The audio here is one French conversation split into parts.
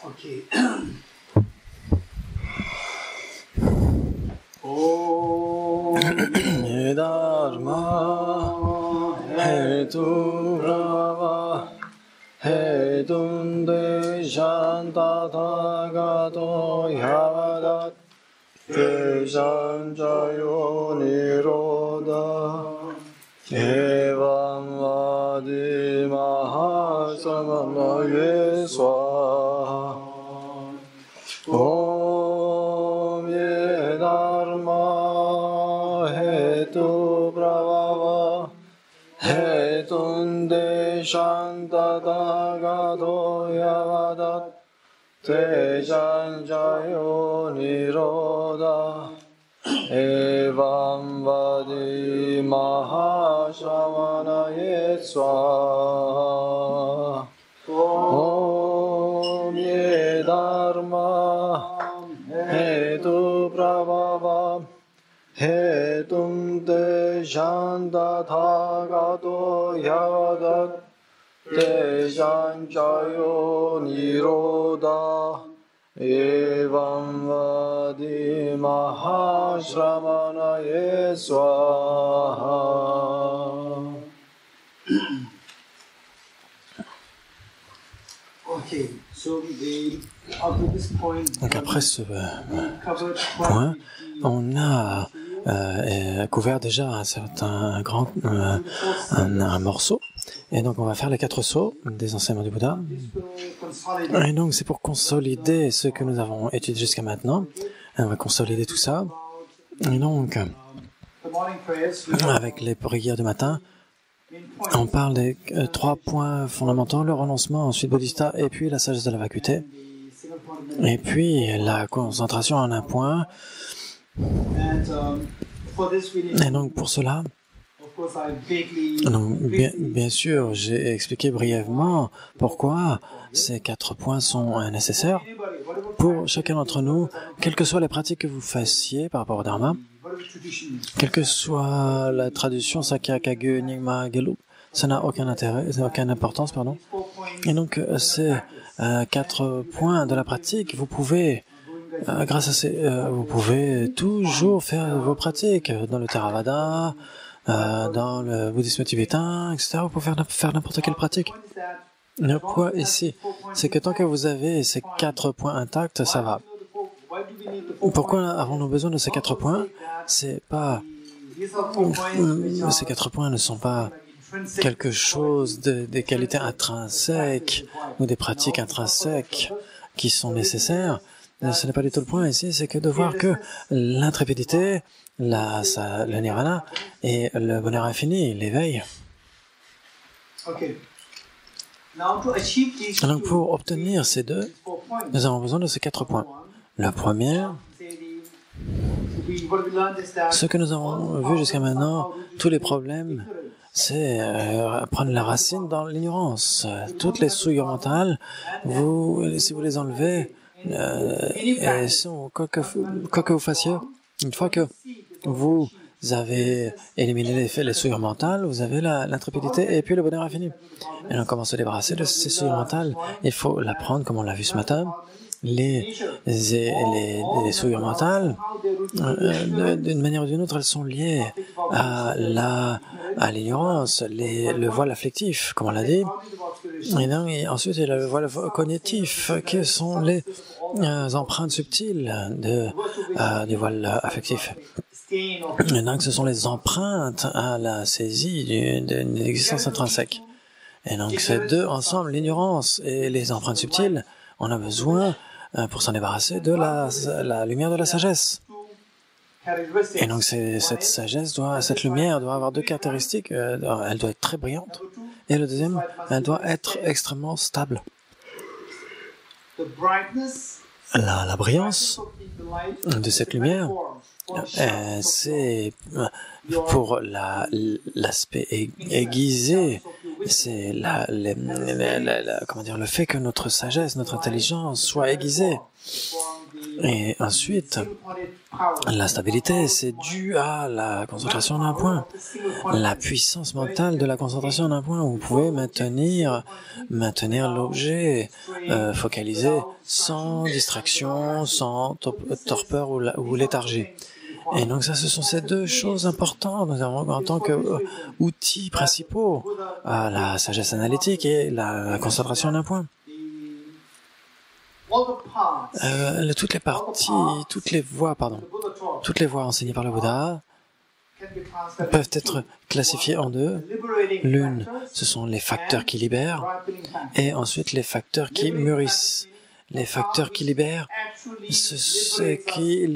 Okay. Dharma hetu brava hetum deshan tathagato yavadat deshan jayo nirodha evam vadi mahasamanaye swaha. Om ye dharma hetu pravava hetum deshan tathagato yavadat deshan jayo nirodha evam vadi mahashamanaye swaha. Om ye dharma hetu pravava hetum deshan tathagato yavadat deshan jayo nirodha evam vadi mahashramanaye swaha. Okay, so up to this point, Donc après ce point, on a couvert déjà un morceau, et donc on va faire les 4 sauts des enseignements du Bouddha. Et donc c'est pour consolider ce que nous avons étudié jusqu'à maintenant. Et on va consolider tout ça. Et donc, avec les prières du matin, on parle des 3 points fondamentaux, le renoncement, ensuite Bodhisattva, et puis la sagesse de la vacuité, et puis la concentration en un point. Et donc pour cela, donc, bien sûr, j'ai expliqué brièvement pourquoi ces 4 points sont nécessaires pour chacun d'entre nous, quelles que soient les pratiques que vous fassiez par rapport au Dharma, quelle que soit la traduction Sakya, Kagyu, Nyingma, Gelug, ça n'a aucun intérêt, ça n'a aucune importance, pardon. Et donc, ces 4 points de la pratique, vous pouvez, grâce à ces, vous pouvez toujours faire vos pratiques dans le Theravada, dans le bouddhisme tibétain, etc. Vous pouvez faire n'importe quelle pratique. Le point ici, c'est que tant que vous avez ces 4 points intacts, ça va. Pourquoi avons-nous besoin de ces 4 points? C'est pas, ces 4 points ne sont pas quelque chose des qualités intrinsèques ou des pratiques intrinsèques qui sont nécessaires. Ce n'est pas du tout le point ici, c'est que de voir que l'intrépidité, le nirvana et le bonheur infini, l'éveil. Donc pour obtenir ces 2, nous avons besoin de ces 4 points. Le premier, ce que nous avons vu jusqu'à maintenant, tous les problèmes, c'est prendre la racine dans l'ignorance. Toutes les souillures mentales, si vous les enlevez, quoi que vous fassiez, une fois que vous avez éliminé les souillures mentales, vous avez l'intrépidité et puis le bonheur infini. Et donc, comment se débarrasser de ces souillures mentales? Il faut l'apprendre, comme on l'a vu ce matin. Les souillures mentales, d'une manière ou d'une autre, elles sont liées à l'ignorance, le voile affectif, comme on l'a dit. Et ensuite, il y a le voile cognitif, qui sont les empreintes subtiles du voile affectif. Et donc, ce sont les empreintes à la saisie d'une existence intrinsèque. Et donc, ces 2 ensemble, l'ignorance et les empreintes subtiles, on a besoin, pour s'en débarrasser, de la lumière de la sagesse. Et donc, cette lumière doit avoir 2 caractéristiques. Elle doit être très brillante. Et le deuxième, elle doit être extrêmement stable. La brillance de cette lumière, c'est pour l'aspect aiguisé, c'est comment dire, le fait que notre sagesse, notre intelligence soit aiguisée. Et ensuite, La stabilité, c'est dû à la concentration d'un point. La puissance mentale de la concentration d'un point. Vous pouvez maintenir l'objet focalisé sans distraction, sans torpeur ou léthargie. Et donc ça, ce sont ces deux choses importantes nous avons en tant qu'outils principaux, la sagesse analytique et la concentration d'un point. Toutes les parties, toutes les voies enseignées par le Bouddha peuvent être classifiées en deux. L'une, ce sont les facteurs qui libèrent, et ensuite les facteurs qui mûrissent. Les facteurs qui libèrent, c'est ce qui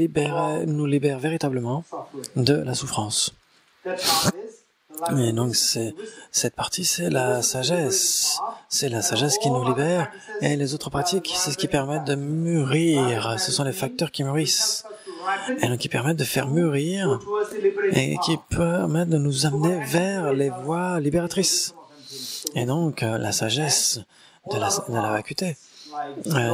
nous libère véritablement de la souffrance. Et donc cette partie, c'est la sagesse. C'est la sagesse qui nous libère, et les autres pratiques, c'est ce qui permet de mûrir. Ce sont les facteurs qui mûrissent, et donc qui permettent de faire mûrir, et qui permettent de nous amener vers les voies libératrices. Et donc la sagesse de la vacuité,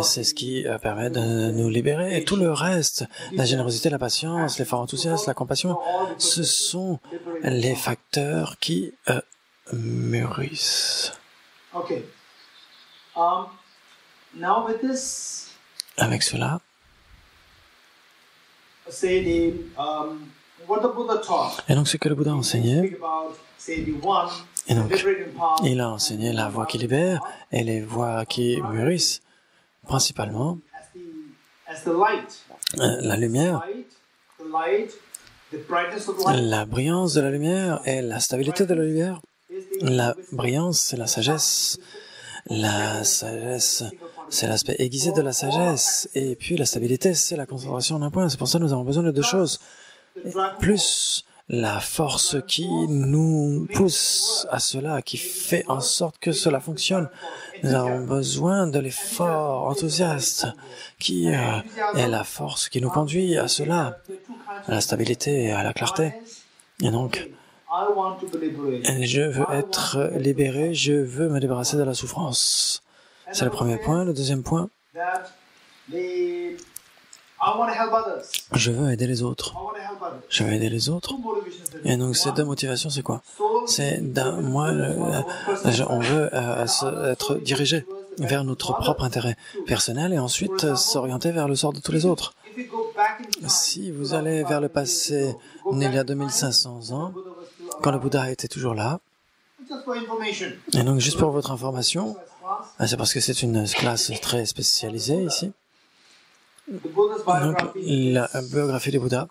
c'est ce qui permet de nous libérer. Et tout le reste, la générosité, la patience, l'effort enthousiaste, la compassion, ce sont les facteurs qui mûrissent. Avec cela, et donc ce que le Bouddha a enseigné, et donc il a enseigné la voie qui libère et les voies qui mûrissent, principalement la lumière, la brillance de la lumière et la stabilité de la lumière. La brillance, c'est la sagesse. La sagesse, c'est l'aspect aiguisé de la sagesse. Et puis la stabilité, c'est la concentration d'un point. C'est pour ça que nous avons besoin de deux choses. Plus la force qui nous pousse à cela, qui fait en sorte que cela fonctionne. Nous avons besoin de l'effort enthousiaste qui est la force qui nous conduit à cela, à la stabilité et à la clarté. Et donc, je veux être libéré, je veux me débarrasser de la souffrance. C'est le premier point. Le deuxième point, je veux aider les autres. Je veux aider les autres. Et donc ces deux motivations, c'est quoi? C'est on veut être dirigé vers notre propre intérêt personnel et ensuite s'orienter vers le sort de tous les autres. Si vous allez vers le passé, il y a 2500 ans, quand le Bouddha était toujours là, et donc juste pour votre information, c'est parce que c'est une classe très spécialisée ici. Donc, la biographie du Bouddha,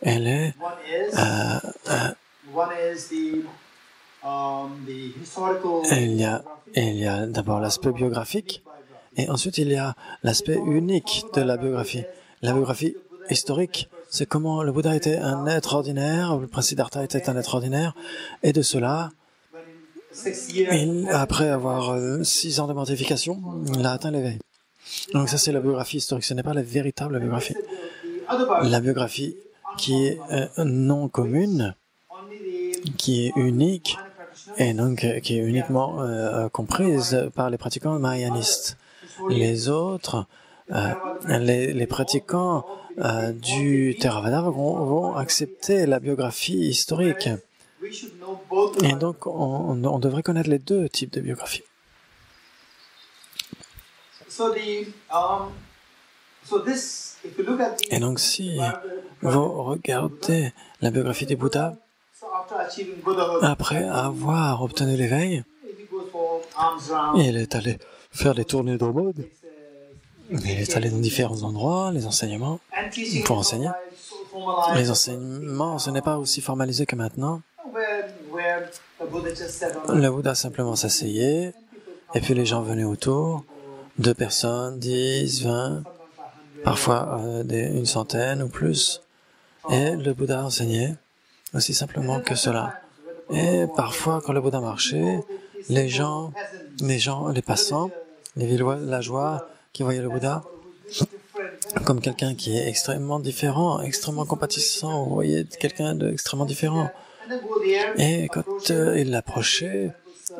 elle est il y a d'abord l'aspect biographique et ensuite il y a l'aspect unique de la biographie. La biographie historique, c'est comment le Bouddha était un être ordinaire, le prince Siddhartha était un être ordinaire, et de cela, après avoir 6 ans de mortification, il a atteint l'éveil. Donc ça, c'est la biographie historique, ce n'est pas la véritable biographie. La biographie qui est non commune, qui est unique, et donc qui est uniquement comprise par les pratiquants mahayanistes. Les autres, les pratiquants du Theravada vont accepter la biographie historique. Et donc, on devrait connaître les deux types de biographies. Et donc, si vous regardez la biographie des Bouddhas, après avoir obtenu l'éveil, il est allé faire des tournées de mode. Il est allé dans différents endroits, les enseignements, pour enseigner. Les enseignements, ce n'est pas aussi formalisé que maintenant. Le Bouddha simplement s'asseyait, et puis les gens venaient autour, 2 personnes, 10, 20, parfois une centaine ou plus. Et le Bouddha enseignait aussi simplement que cela. Et parfois, quand le Bouddha marchait, les passants, les villageois qui voyaient le Bouddha comme quelqu'un qui est extrêmement différent, extrêmement compatissant, vous voyez quelqu'un d'extrêmement différent. Et quand il l'approchait,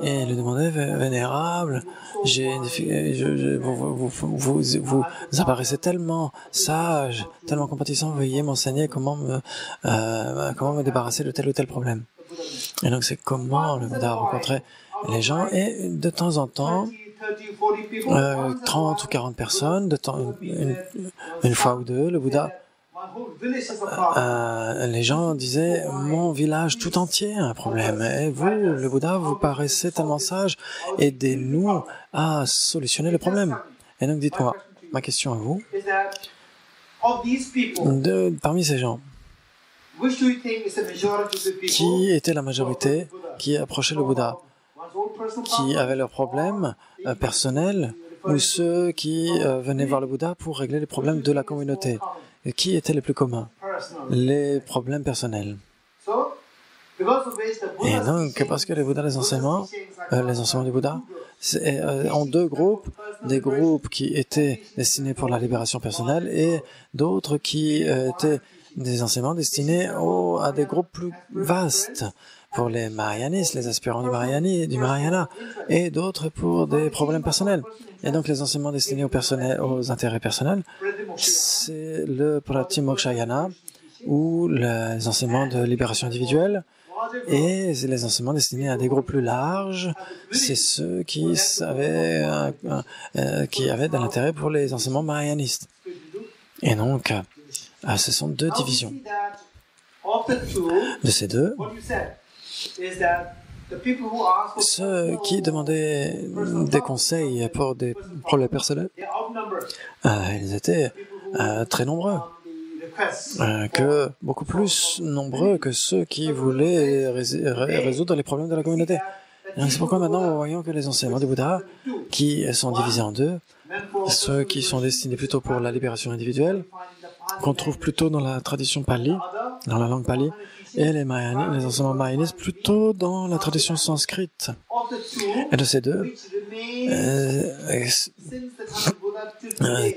Et il lui demandait, vénérable, vous apparaissez tellement sage, tellement compatissant, veuillez m'enseigner comment me débarrasser de tel ou tel problème. Et donc c'est comment le Bouddha rencontrait les gens, et de temps en temps, 30 ou 40 personnes, une fois ou deux, le Bouddha, les gens disaient, mon village tout entier a un problème, et vous, le Bouddha, vous paraissez tellement sage, aidez-nous à solutionner le problème. Et donc dites-moi, ma question à vous, parmi ces gens, qui était la majorité qui approchait le Bouddha, qui avaient leurs problèmes personnels, ou ceux qui venaient voir le Bouddha pour régler les problèmes de la communauté? Et qui étaient les plus communs? Les problèmes personnels. Et donc, parce que le Bouddha, les enseignements du Bouddha, en deux groupes, des groupes qui étaient destinés pour la libération personnelle et d'autres qui étaient des enseignements destinés à des groupes plus vastes, pour les Mahayanistes, les aspirants du Mahayana, et d'autres pour des problèmes personnels. Et donc les enseignements destinés aux intérêts personnels, c'est le Pratimokshayana, ou les enseignements de libération individuelle, et les enseignements destinés à des groupes plus larges, c'est ceux qui avaient de l'intérêt pour les enseignements mahayanistes. Et donc, ce sont deux divisions. De ces deux, ceux qui demandaient des conseils pour des problèmes personnels, ils étaient très nombreux, beaucoup plus nombreux que ceux qui voulaient résoudre les problèmes de la communauté. C'est pourquoi maintenant nous voyons que les enseignements du Bouddha, qui sont divisés en deux, ceux qui sont destinés plutôt pour la libération individuelle, qu'on trouve plutôt dans la tradition pali, dans la langue pali, et les enseignements mahayanistes plutôt dans la tradition sanskrite. Et de ces deux,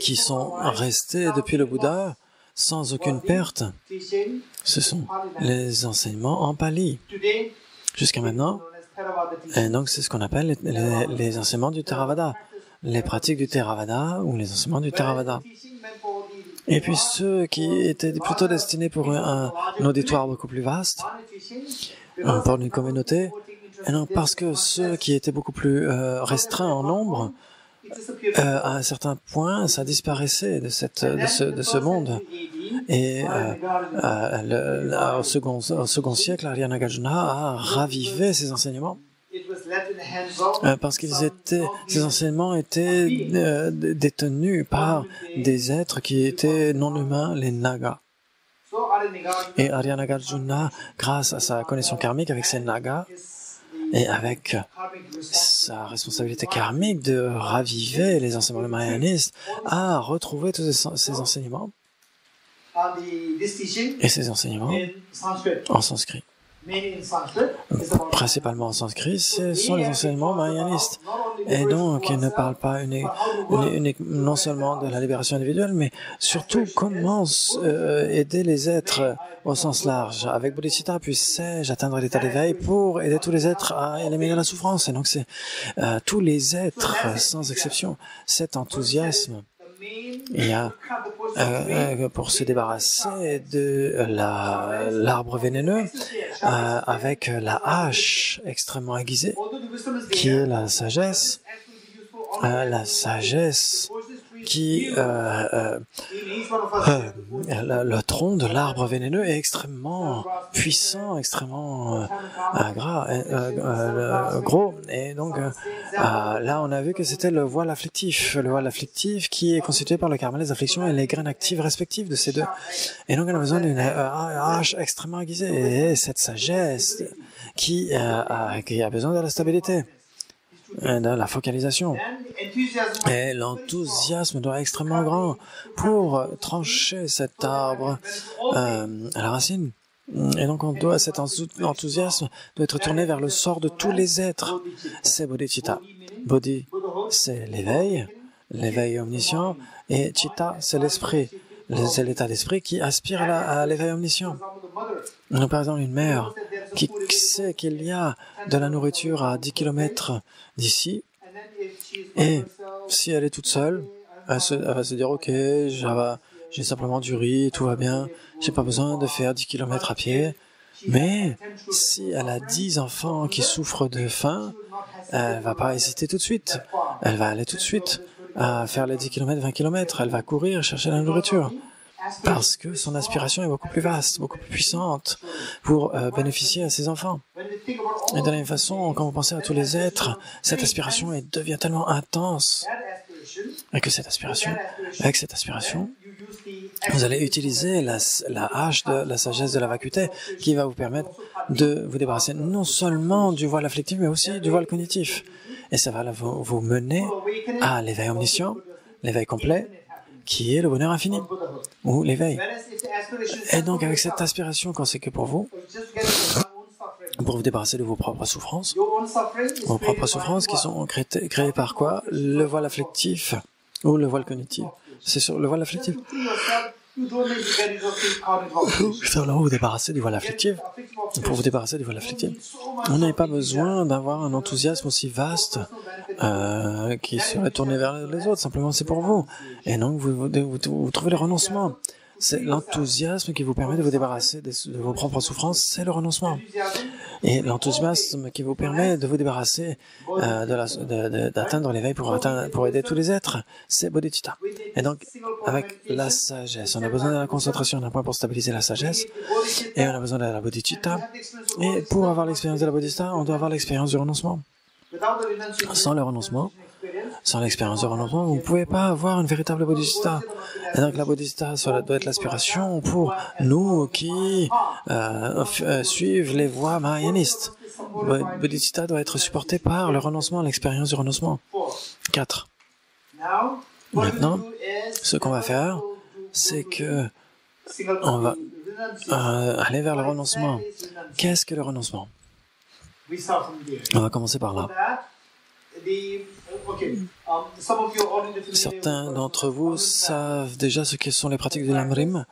qui sont restés depuis le Bouddha sans aucune perte, ce sont les enseignements en pali. Jusqu'à maintenant, et donc c'est ce qu'on appelle les enseignements du Theravada, les pratiques du Theravada ou les enseignements du Theravada. Et puis ceux qui étaient plutôt destinés pour un auditoire beaucoup plus vaste, pour une communauté, et non, parce que ceux qui étaient beaucoup plus restreints en nombre, à un certain point, ça disparaissait de ce monde. Et au second siècle, Arya Nagarjuna a ravivé ces enseignements. Parce ces enseignements étaient détenus par des êtres qui étaient non humains, les Nagas. Et Arya Nagarjuna, grâce à sa connexion karmique avec ces Nagas, et avec sa responsabilité karmique de raviver les enseignements mahayanistes, a retrouvé tous ces enseignements, et ces enseignements en sanskrit. Principalement en sanskrit, ce sont les enseignements mahayanistes. Et donc, ils ne parlent pas non seulement de la libération individuelle, mais surtout comment aider les êtres au sens large. Avec Bodhicitta, puisse-je atteindre l'état d'éveil pour aider tous les êtres à éliminer la souffrance. Et donc, c'est tous les êtres, sans exception, cet enthousiasme. Il y a, pour se débarrasser de l'arbre vénéneux, avec la hache extrêmement aiguisée, qui est la sagesse qui, le tronc de l'arbre vénéneux est extrêmement puissant, extrêmement gros. Et donc, là, on a vu que c'était le voile afflictif. Le voile afflictif qui est constitué par le karma, les afflictions et les graines actives respectives de ces deux. Et donc, on a besoin d'une hache extrêmement aiguisée. Et cette sagesse qui a besoin de la stabilité, de la focalisation. Et l'enthousiasme doit être extrêmement grand pour trancher cet arbre à la racine. Et donc cet enthousiasme doit être tourné vers le sort de tous les êtres. C'est bodhicitta. Bodhi, c'est l'éveil omniscient, et chitta, c'est l'esprit. C'est l'état d'esprit qui aspire à l'éveil omniscient. Donc, par exemple, une mère qui sait qu'il y a de la nourriture à 10 km d'ici, et si elle est toute seule, elle va se dire, ok, j'ai simplement du riz, tout va bien, j'ai pas besoin de faire 10 km à pied. Mais si elle a 10 enfants qui souffrent de faim, elle va pas hésiter tout de suite. Elle va aller tout de suite à faire les 10 km, 20 km. Elle va courir chercher la nourriture. Parce que son aspiration est beaucoup plus vaste, beaucoup plus puissante pour bénéficier à ses enfants. Et de la même façon, quand vous pensez à tous les êtres, cette aspiration devient tellement intense. Et que avec cette aspiration, vous allez utiliser la hache de la sagesse de la vacuité qui va vous permettre de vous débarrasser non seulement du voile afflictif, mais aussi du voile cognitif. Et ça va vous mener à l'éveil omniscient, l'éveil complet, qui est le bonheur infini, ou l'éveil. Et donc, avec cette aspiration, quand c'est que pour vous débarrasser de vos propres souffrances qui sont créées par quoi? Le voile afflictif ou le voile cognitif. C'est sur le voile afflictif. Seulement vous débarrasser du voile afflictif. Pour vous débarrasser du voile afflictif, on n'a pas besoin d'avoir un enthousiasme aussi vaste qui serait tourné vers les autres. Simplement, c'est pour vous. Et donc, vous trouvez le renoncement. C'est l'enthousiasme qui vous permet de vous débarrasser de vos propres souffrances, c'est le renoncement. Et l'enthousiasme qui vous permet de vous débarrasser d'atteindre l'éveil pour aider tous les êtres, c'est bodhicitta. Et donc, avec la sagesse, on a besoin de la concentration d'un point pour stabiliser la sagesse, et on a besoin de la bodhicitta. Et pour avoir l'expérience de la bodhicitta, on doit avoir l'expérience du renoncement. Sans le renoncement, sans l'expérience du renoncement, vous ne pouvez pas avoir une véritable bodhicitta. Et donc la bodhicitta doit être l'aspiration pour nous qui suivent les voies mahayanistes. Bodhicitta doit être supporté par le renoncement, l'expérience du renoncement. 4. Maintenant, ce qu'on va faire, c'est que on va aller vers le renoncement. Qu'est-ce que le renoncement? On va commencer par là. Certains d'entre vous savent déjà ce que sont les pratiques de l'Amrim,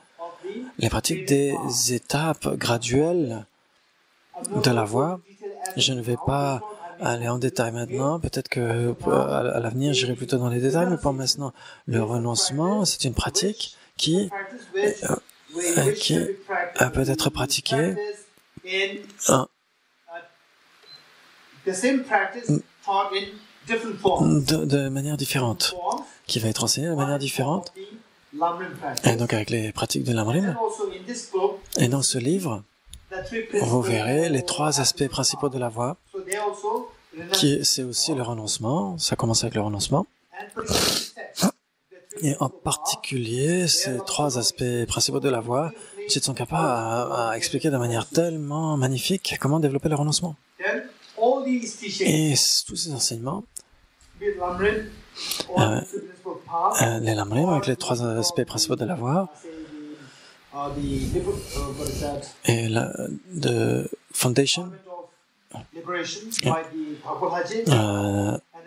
les pratiques des étapes graduelles de la voie. Je ne vais pas aller en détail maintenant, peut-être que à l'avenir j'irai plutôt dans les détails, mais pour maintenant, le renoncement, c'est une pratique qui peut être pratiquée de manière différente, qui va être enseignée de manière différente. Et donc avec les pratiques de l'Amrim, et dans ce livre, vous verrez les 3 aspects principaux de la voie, c'est aussi le renoncement, ça commence avec le renoncement, et en particulier ces 3 aspects principaux de la voie, Tsongkhapa à expliquer de manière tellement magnifique comment développer le renoncement. Et tous ces enseignements, les Lamrim avec les 3 aspects principaux de la voie, et de Foundation,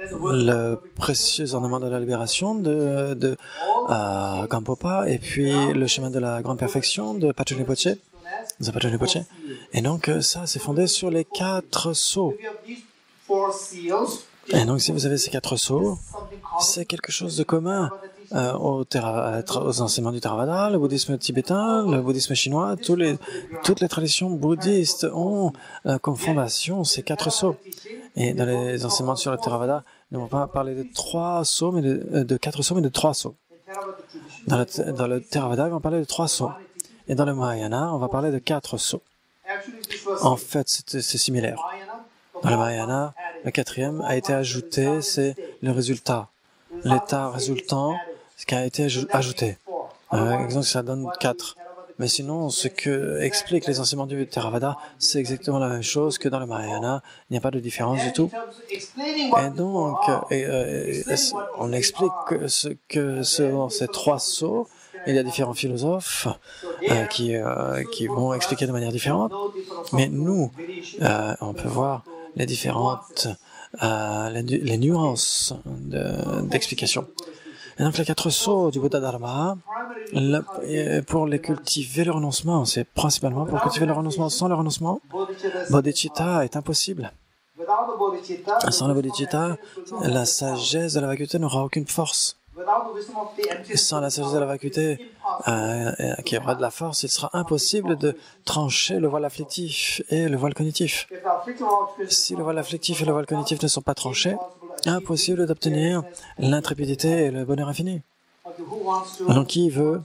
le précieux ornement de la libération de Gampopa, et puis le chemin de la grande perfection de Patrul Rinpoche. Et donc ça, c'est fondé sur les 4 sceaux. Et donc si vous avez ces 4 sceaux, c'est quelque chose de commun aux enseignements du Theravada, le bouddhisme tibétain, le bouddhisme chinois, toutes les traditions bouddhistes ont comme fondation ces 4 sceaux. Et dans les enseignements sur le Theravada, nous ne vont pas parler de 3 sceaux, mais de 4 sceaux, mais de 3 sceaux. Dans le Theravada, ils vont parler de 3 sceaux. Et dans le Mahayana, on va parler de 4 sceaux. En fait, c'est similaire. Dans le Mahayana, le 4e a été ajouté, c'est le résultat. L'état résultant, ce qui a été ajouté. Exemple, ça donne 4. Mais sinon, ce que expliquent les enseignements du Theravada, c'est exactement la même chose que dans le Mahayana. Il n'y a pas de différence du tout. Et donc, on explique ce que sont ces 3 sceaux. Il y a différents philosophes qui vont expliquer de manière différente. Mais nous, on peut voir les différentes les nuances d'explication. Et donc les 4 sceaux du Bouddha Dharma, Pour les cultiver le renoncement, c'est principalement pour cultiver le renoncement. Sans le renoncement, bodhicitta est impossible. Sans le bodhicitta, la sagesse de la vacuité n'aura aucune force. Sans la sagesse de la vacuité qui aura de la force, il sera impossible de trancher le voile afflictif et le voile cognitif. Si le voile afflictif et le voile cognitif ne sont pas tranchés, impossible d'obtenir l'intrépidité et le bonheur infini. Donc qui veut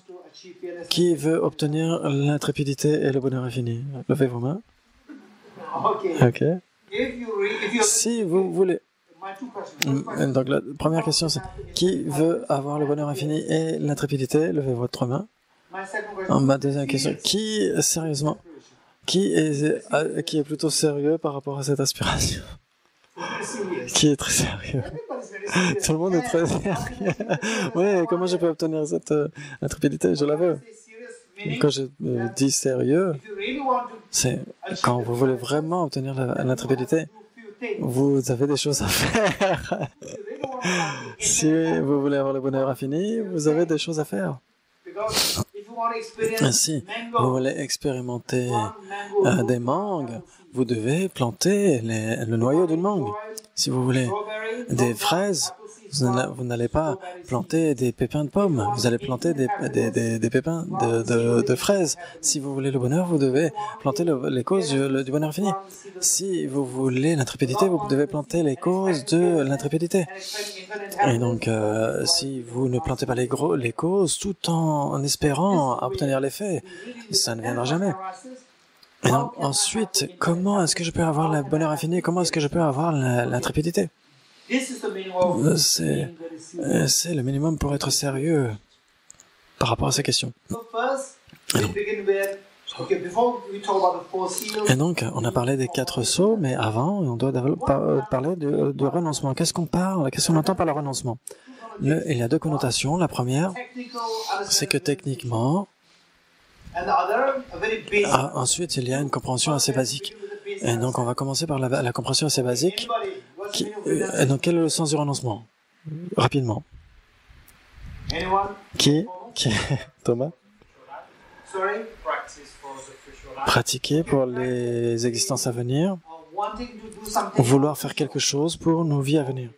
obtenir l'intrépidité et le bonheur infini? Levez vos mains. Ok. Si vous voulez. Donc la première question c'est qui veut avoir le bonheur infini et l'intrépidité? Levez votre main. Ma deuxième question, qui sérieusement, qui est plutôt sérieux par rapport à cette aspiration? Qui est très sérieux? Tout le monde est très sérieux. Oui, comment je peux obtenir cette intrépidité? Je la veux. Quand je dis sérieux, c'est quand vous voulez vraiment obtenir l'intrépidité, vous avez des choses à faire. Si vous voulez avoir le bonheur infini, vous avez des choses à faire. Si vous voulez expérimenter des mangues, vous devez planter le noyau d'une mangue. Si vous voulez des fraises, vous n'allez pas planter des pépins de pommes, vous allez planter des pépins de fraises. Si vous voulez le bonheur, vous devez planter les causes du bonheur fini. Si vous voulez l'intrépidité, vous devez planter les causes de l'intrépidité. Et donc, si vous ne plantez pas les causes tout en espérant obtenir l'effet, ça ne viendra jamais. Et donc, ensuite, comment est-ce que je peux avoir le bonheur infini? Comment est-ce que je peux avoir l'intrépidité? C'est le minimum pour être sérieux par rapport à ces questions. Et donc, on a parlé des 4 sceaux, mais avant, on doit parler de renoncement. Qu'est-ce qu'on parle? Qu'est-ce qu'on entend par le renoncement? Il y a 2 connotations. La première, c'est que techniquement, ensuite, il y a une compréhension assez basique. Et donc, on va commencer par la compréhension assez basique. Donc, quel est le sens du renoncement? Rapidement. Qui Thomas? Pratiquer pour les existences à venir, vouloir faire quelque chose pour nos vies à venir.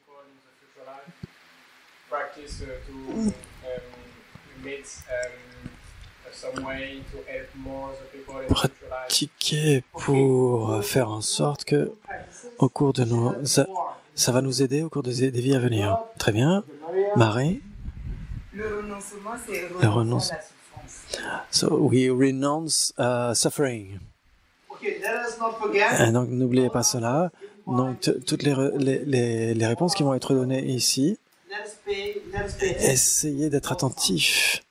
Pratiquer pour faire en sorte que, au cours de ça va nous aider au cours des vies à venir. Très bien. Marie? Le renoncement, c'est le renoncement. So we renounce suffering. Et donc n'oubliez pas cela. Donc toutes les réponses qui vont être données ici, essayez d'être attentifs.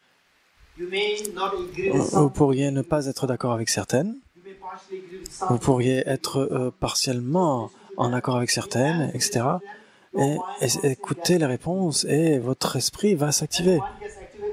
Vous pourriez ne pas être d'accord avec certaines. Vous pourriez être partiellement en accord avec certaines, etc. Et écoutez les réponses et votre esprit va s'activer.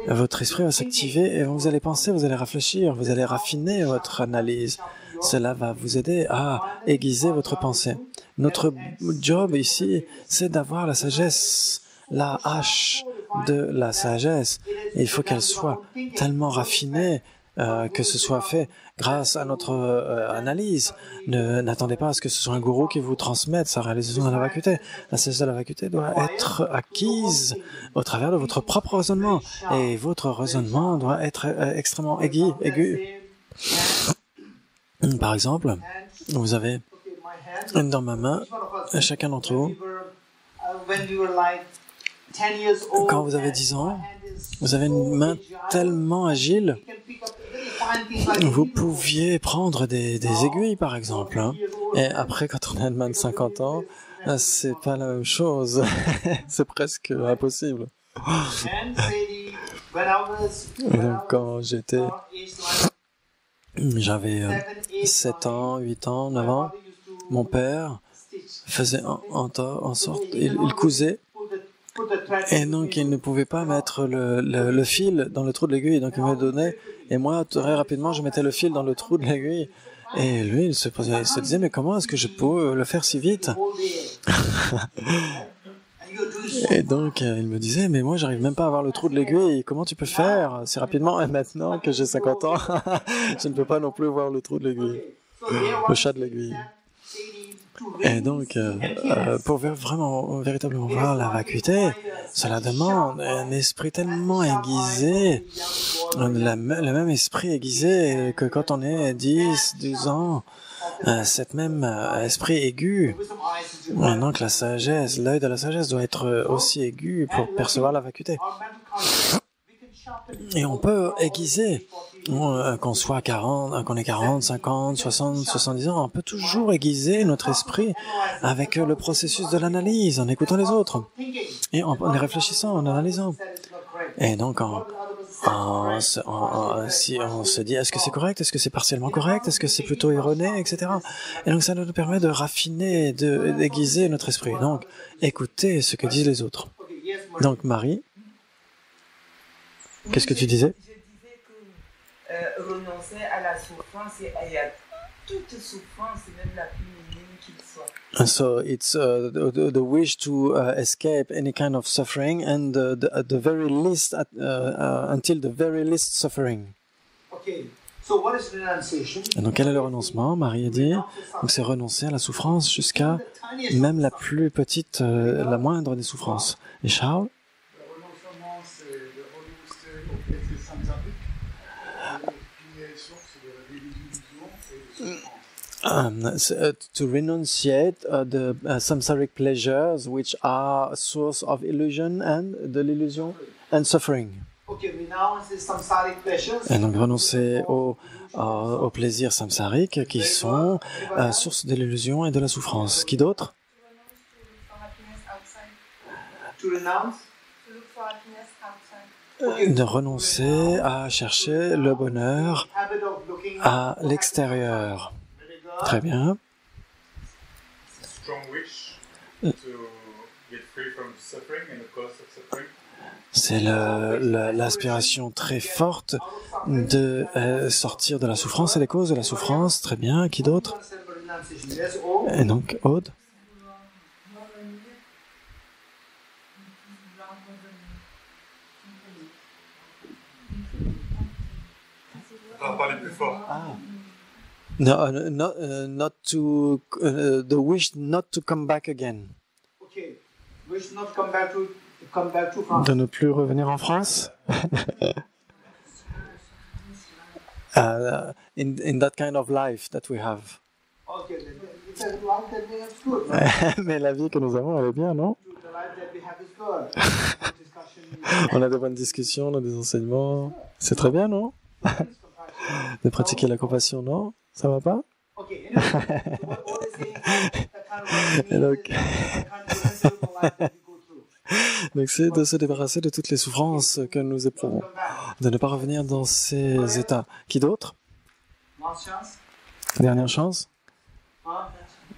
Votre esprit va s'activer et vous allez penser, vous allez réfléchir, vous allez raffiner votre analyse. Cela va vous aider à aiguiser votre pensée. Notre job ici, c'est d'avoir la sagesse, la hache de la sagesse. Et il faut qu'elle soit tellement raffinée que ce soit fait grâce à notre analyse. N'attendez pas à ce que ce soit un gourou qui vous transmette sa réalisation de la vacuité. La sagesse de la vacuité doit être acquise au travers de votre propre raisonnement. Et votre raisonnement doit être extrêmement aigu. Par exemple, vous avez dans ma main, chacun d'entre vous, quand vous avez 10 ans, vous avez une main tellement agile, vous pouviez prendre des aiguilles, par exemple. Hein. Et après, quand on a une main de 50 ans, c'est pas la même chose. C'est presque impossible. Et donc, quand j'avais 7 ans, 8 ans, 9 ans, mon père faisait en sorte, il cousait, et donc il ne pouvait pas mettre le fil dans le trou de l'aiguille, donc il me donnait, et moi très rapidement je mettais le fil dans le trou de l'aiguille, et lui il se disait mais comment est-ce que je peux le faire si vite? Et donc, il me disait, mais moi, j'arrive même pas à avoir le trou de l'aiguille. Comment tu peux faire si rapidement? Et maintenant que j'ai 50 ans, je ne peux pas non plus voir le trou de l'aiguille, le chat de l'aiguille. Et donc, pour vraiment, véritablement voir la vacuité, cela demande un esprit tellement aiguisé, le même esprit aiguisé que quand on est 10, 12 ans, cet même esprit aigu. Et donc, la sagesse, l'œil de la sagesse doit être aussi aigu pour percevoir la vacuité. Et on peut aiguiser, qu'on soit 40, qu'on ait 40, 50, 60, 70 ans, on peut toujours aiguiser notre esprit avec le processus de l'analyse, en écoutant les autres, et en y réfléchissant, en analysant. Et donc, si on se dit, est-ce que c'est correct, est-ce que c'est partiellement correct, est-ce que c'est plutôt erroné, etc. Et donc, ça nous permet de raffiner, d'aiguiser notre esprit. Donc, écoutez ce que disent les autres. Donc, Marie, qu'est-ce que tu disais? Je disais que renoncer à la souffrance, il y a toute souffrance, même la plus minime qu'il soit. So it's the wish to escape any kind of suffering and the very least until the very least suffering. Okay. So what is renunciation? Et donc quel est le renoncement? Marie a dit, donc c'est renoncer à la souffrance jusqu'à même la plus petite, la moindre des souffrances. Et Charles? Le renoncement, c'est de renoncer au plaisir samsarique, qui est source de l'illusion et de souffrance. To renunciate the samsaric pleasures which are source of illusion and de l'illusion and suffering. Okay, renounce the samsaric pleasures. Et donc renoncer aux plaisirs samsariques qui sont source de l'illusion et de la souffrance. Qui d'autre? To renounce. De renoncer à chercher le bonheur Habit of looking à l'extérieur. Très bien. Strong wish to get free from suffering and the cause of suffering. C'est l'aspiration très forte de sortir de la souffrance et les causes de la souffrance. Très bien. Qui d'autre? Yes, oh. Et donc, Aude? On va parler plus fort. No, not to the wish not to come back again. Okay. Wish not come back to France. De ne plus revenir en France. In that kind of life that we have. Okay, then it's a life that we have is good, right? Mais la vie que nous avons, elle est bien, non? The life that we have is good. Discussion. On a de bonnes discussions, on a des enseignements. C'est très bien, non? De pratiquer la compassion, non? Ça va pas? Okay, anyway, so what is saying that kind of life Et donc, means is the kind of miserable life that we go through. donc c'est de se débarrasser de toutes les souffrances que nous éprouvons, Come back. de ne pas revenir dans ces états. Qui d'autre? Last chance. Dernière chance? Huh?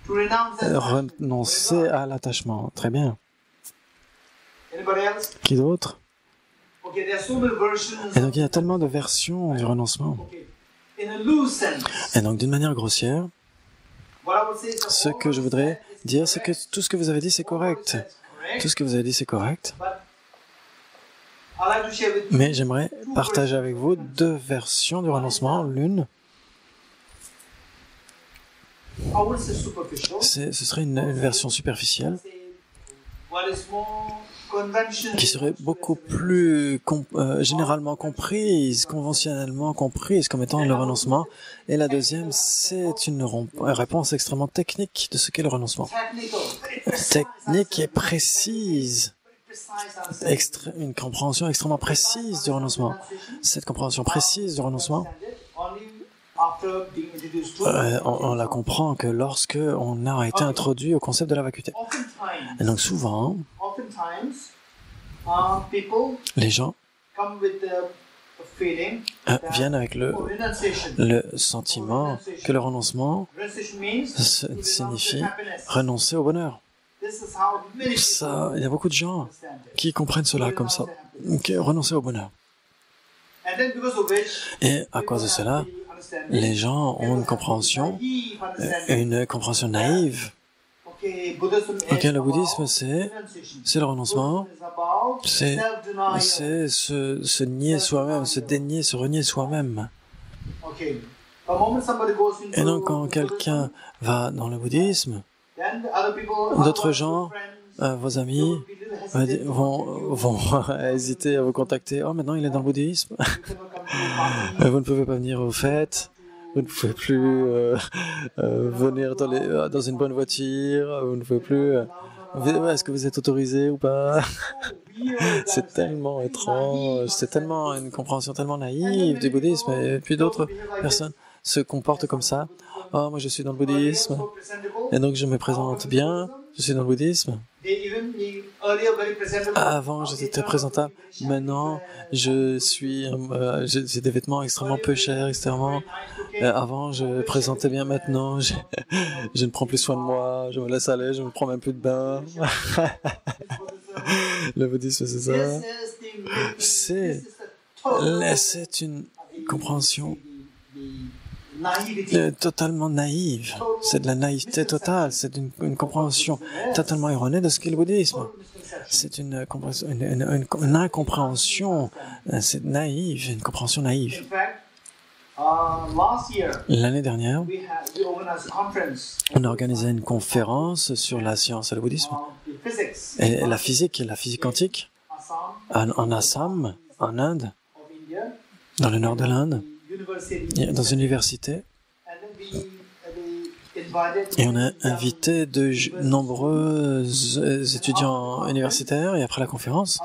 To renounce that. Renoncer à l'attachement. Très bien. Anybody else? Qui d'autre? Okay, there are so many versions. Et donc il y a tellement de versions du renoncement. Okay. In a loose sense. Et donc d'une manière grossière, What I would say is that ce que je voudrais dire, c'est que tout ce que vous avez dit, c'est correct. Tout ce que vous avez dit, c'est correct. But I'd like to share with you Mais j'aimerais partager avec vous deux versions du renoncement. L'une, I would say superficial. ce serait une version superficielle What is more conventional. qui serait beaucoup plus généralement comprise, conventionnellement comprise comme étant le renoncement. Et la deuxième, c'est une réponse extrêmement technique de ce qu'est le renoncement. Technique et précise, une compréhension extrêmement précise du renoncement. Cette compréhension précise du renoncement, on la comprend que lorsque on a été introduit au concept de la vacuité. Et donc souvent, les gens viennent avec le sentiment que le renoncement signifie renoncer au bonheur. Ça, il y a beaucoup de gens qui comprennent cela comme ça, renoncer au bonheur. Et à cause de cela, les gens ont une compréhension naïve Ok, le bouddhisme, c'est le renoncement, c'est se nier soi-même, se dénier, se renier soi-même. Et donc, quand quelqu'un va dans le bouddhisme, d'autres gens, vos amis, vont hésiter à vous contacter. Oh, maintenant il est dans le bouddhisme. Vous ne pouvez pas venir aux fêtes. Vous ne pouvez plus venir dans une bonne voiture. Vous ne pouvez plus. Est-ce que vous êtes autorisé ou pas? C'est tellement étrange. C'est tellement une compréhension tellement naïve du bouddhisme. Et puis d'autres personnes se comportent comme ça. Oh, moi je suis dans le bouddhisme. Et donc je me présente bien. Je suis dans le bouddhisme. Avant, j'étais très présentable. Maintenant, j'ai des vêtements extrêmement peu chers, extrêmement. Avant, je présentais bien. Maintenant, je ne prends plus soin de moi. Je me laisse aller. Je ne prends même plus de bain. Le bouddhisme, c'est ça. C'est une compréhension totalement naïve. C'est de la naïveté totale. C'est une compréhension totalement erronée de ce qu'est le bouddhisme. C'est une incompréhension. C'est naïve, une compréhension naïve. L'année dernière, on a organisé une conférence sur la science et le bouddhisme et la physique quantique en Assam, en Inde, dans le nord de l'Inde, dans une université. Et on a invité de nombreux étudiants universitaires et après la conférence,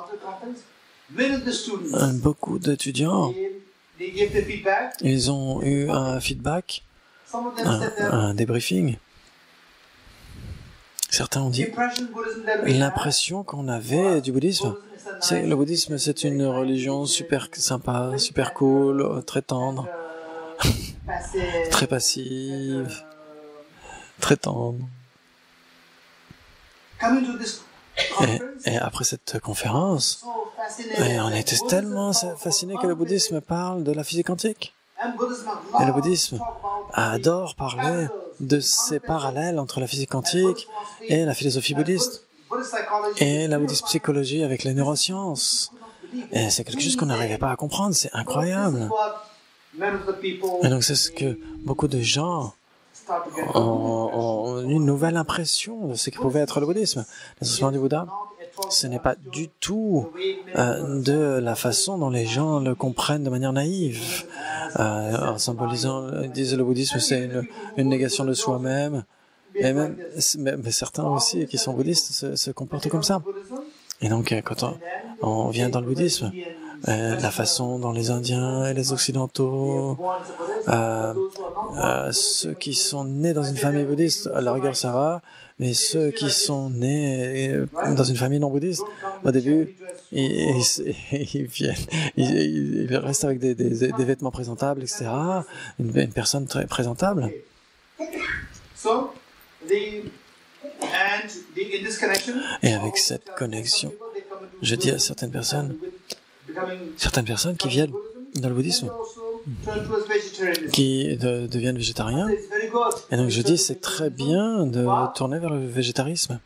beaucoup d'étudiants, ils ont eu un feedback, un débriefing. Certains ont dit l'impression qu'on avait du bouddhisme. Le bouddhisme, c'est une religion super sympa, super cool, très tendre, très passive, très tendre. Et après cette conférence, on était tellement fascinés que le bouddhisme parle de la physique quantique. Et le bouddhisme adore parler de ces parallèles entre la physique quantique et la philosophie bouddhiste. Et la bouddhiste psychologie avec les neurosciences. Et c'est quelque chose qu'on n'arrivait pas à comprendre, c'est incroyable. Et donc c'est ce que beaucoup de gens ont une nouvelle impression de ce que pouvait être le bouddhisme. L'enseignement du Bouddha, ce n'est pas du tout de la façon dont les gens le comprennent de manière naïve. En symbolisant, ils disent le bouddhisme c'est une négation de soi-même. Et même, mais certains aussi qui sont bouddhistes se comportent comme ça. Et donc, quand on vient dans le bouddhisme, la façon dont les Indiens et les Occidentaux, ceux qui sont nés dans une famille bouddhiste, à la rigueur ça va, mais ceux qui sont nés dans une famille non bouddhiste, au début, ils restent avec des vêtements présentables, etc. Une personne très présentable. Et avec cette connexion, je dis à certaines personnes qui viennent dans le bouddhisme, qui deviennent végétariens, et donc je dis c'est très bien de tourner vers le végétarisme.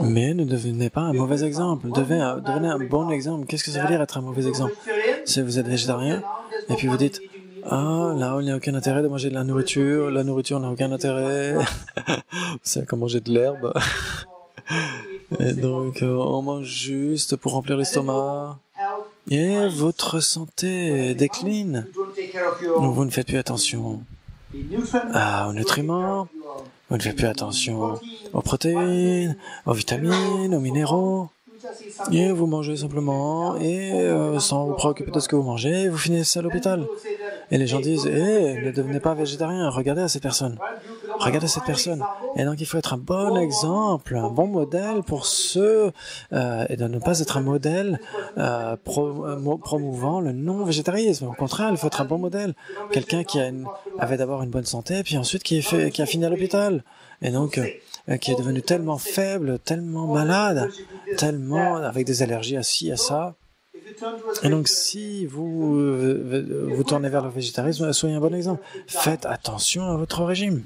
Mais ne devenez pas un mauvais exemple, devenez un bon exemple. Qu'est-ce que ça veut dire être un mauvais exemple? Si vous êtes végétarien, et puis vous dites ah, là, il n'y a aucun intérêt de manger de la nourriture n'a aucun intérêt. C'est comme manger de l'herbe. Et donc, on mange juste pour remplir l'estomac. Et votre santé décline. Vous ne faites plus attention aux nutriments, vous ne faites plus attention aux protéines, aux vitamines, aux minéraux. Et vous mangez simplement, et sans vous préoccuper de ce que vous mangez, vous finissez à l'hôpital. Et les gens disent, ne devenez pas végétarien, regardez cette personne. Et donc il faut être un bon exemple, un bon modèle pour ceux, et de ne pas être un modèle promouvant le non-végétarisme. Au contraire, il faut être un bon modèle. Quelqu'un qui avait d'abord une bonne santé, puis ensuite qui a fini à l'hôpital. Et donc, qui est devenu tellement faible, tellement malade, tellement avec des allergies à ci, à ça. Et donc, si vous tournez vers le végétarisme, soyez un bon exemple. Faites attention à votre régime.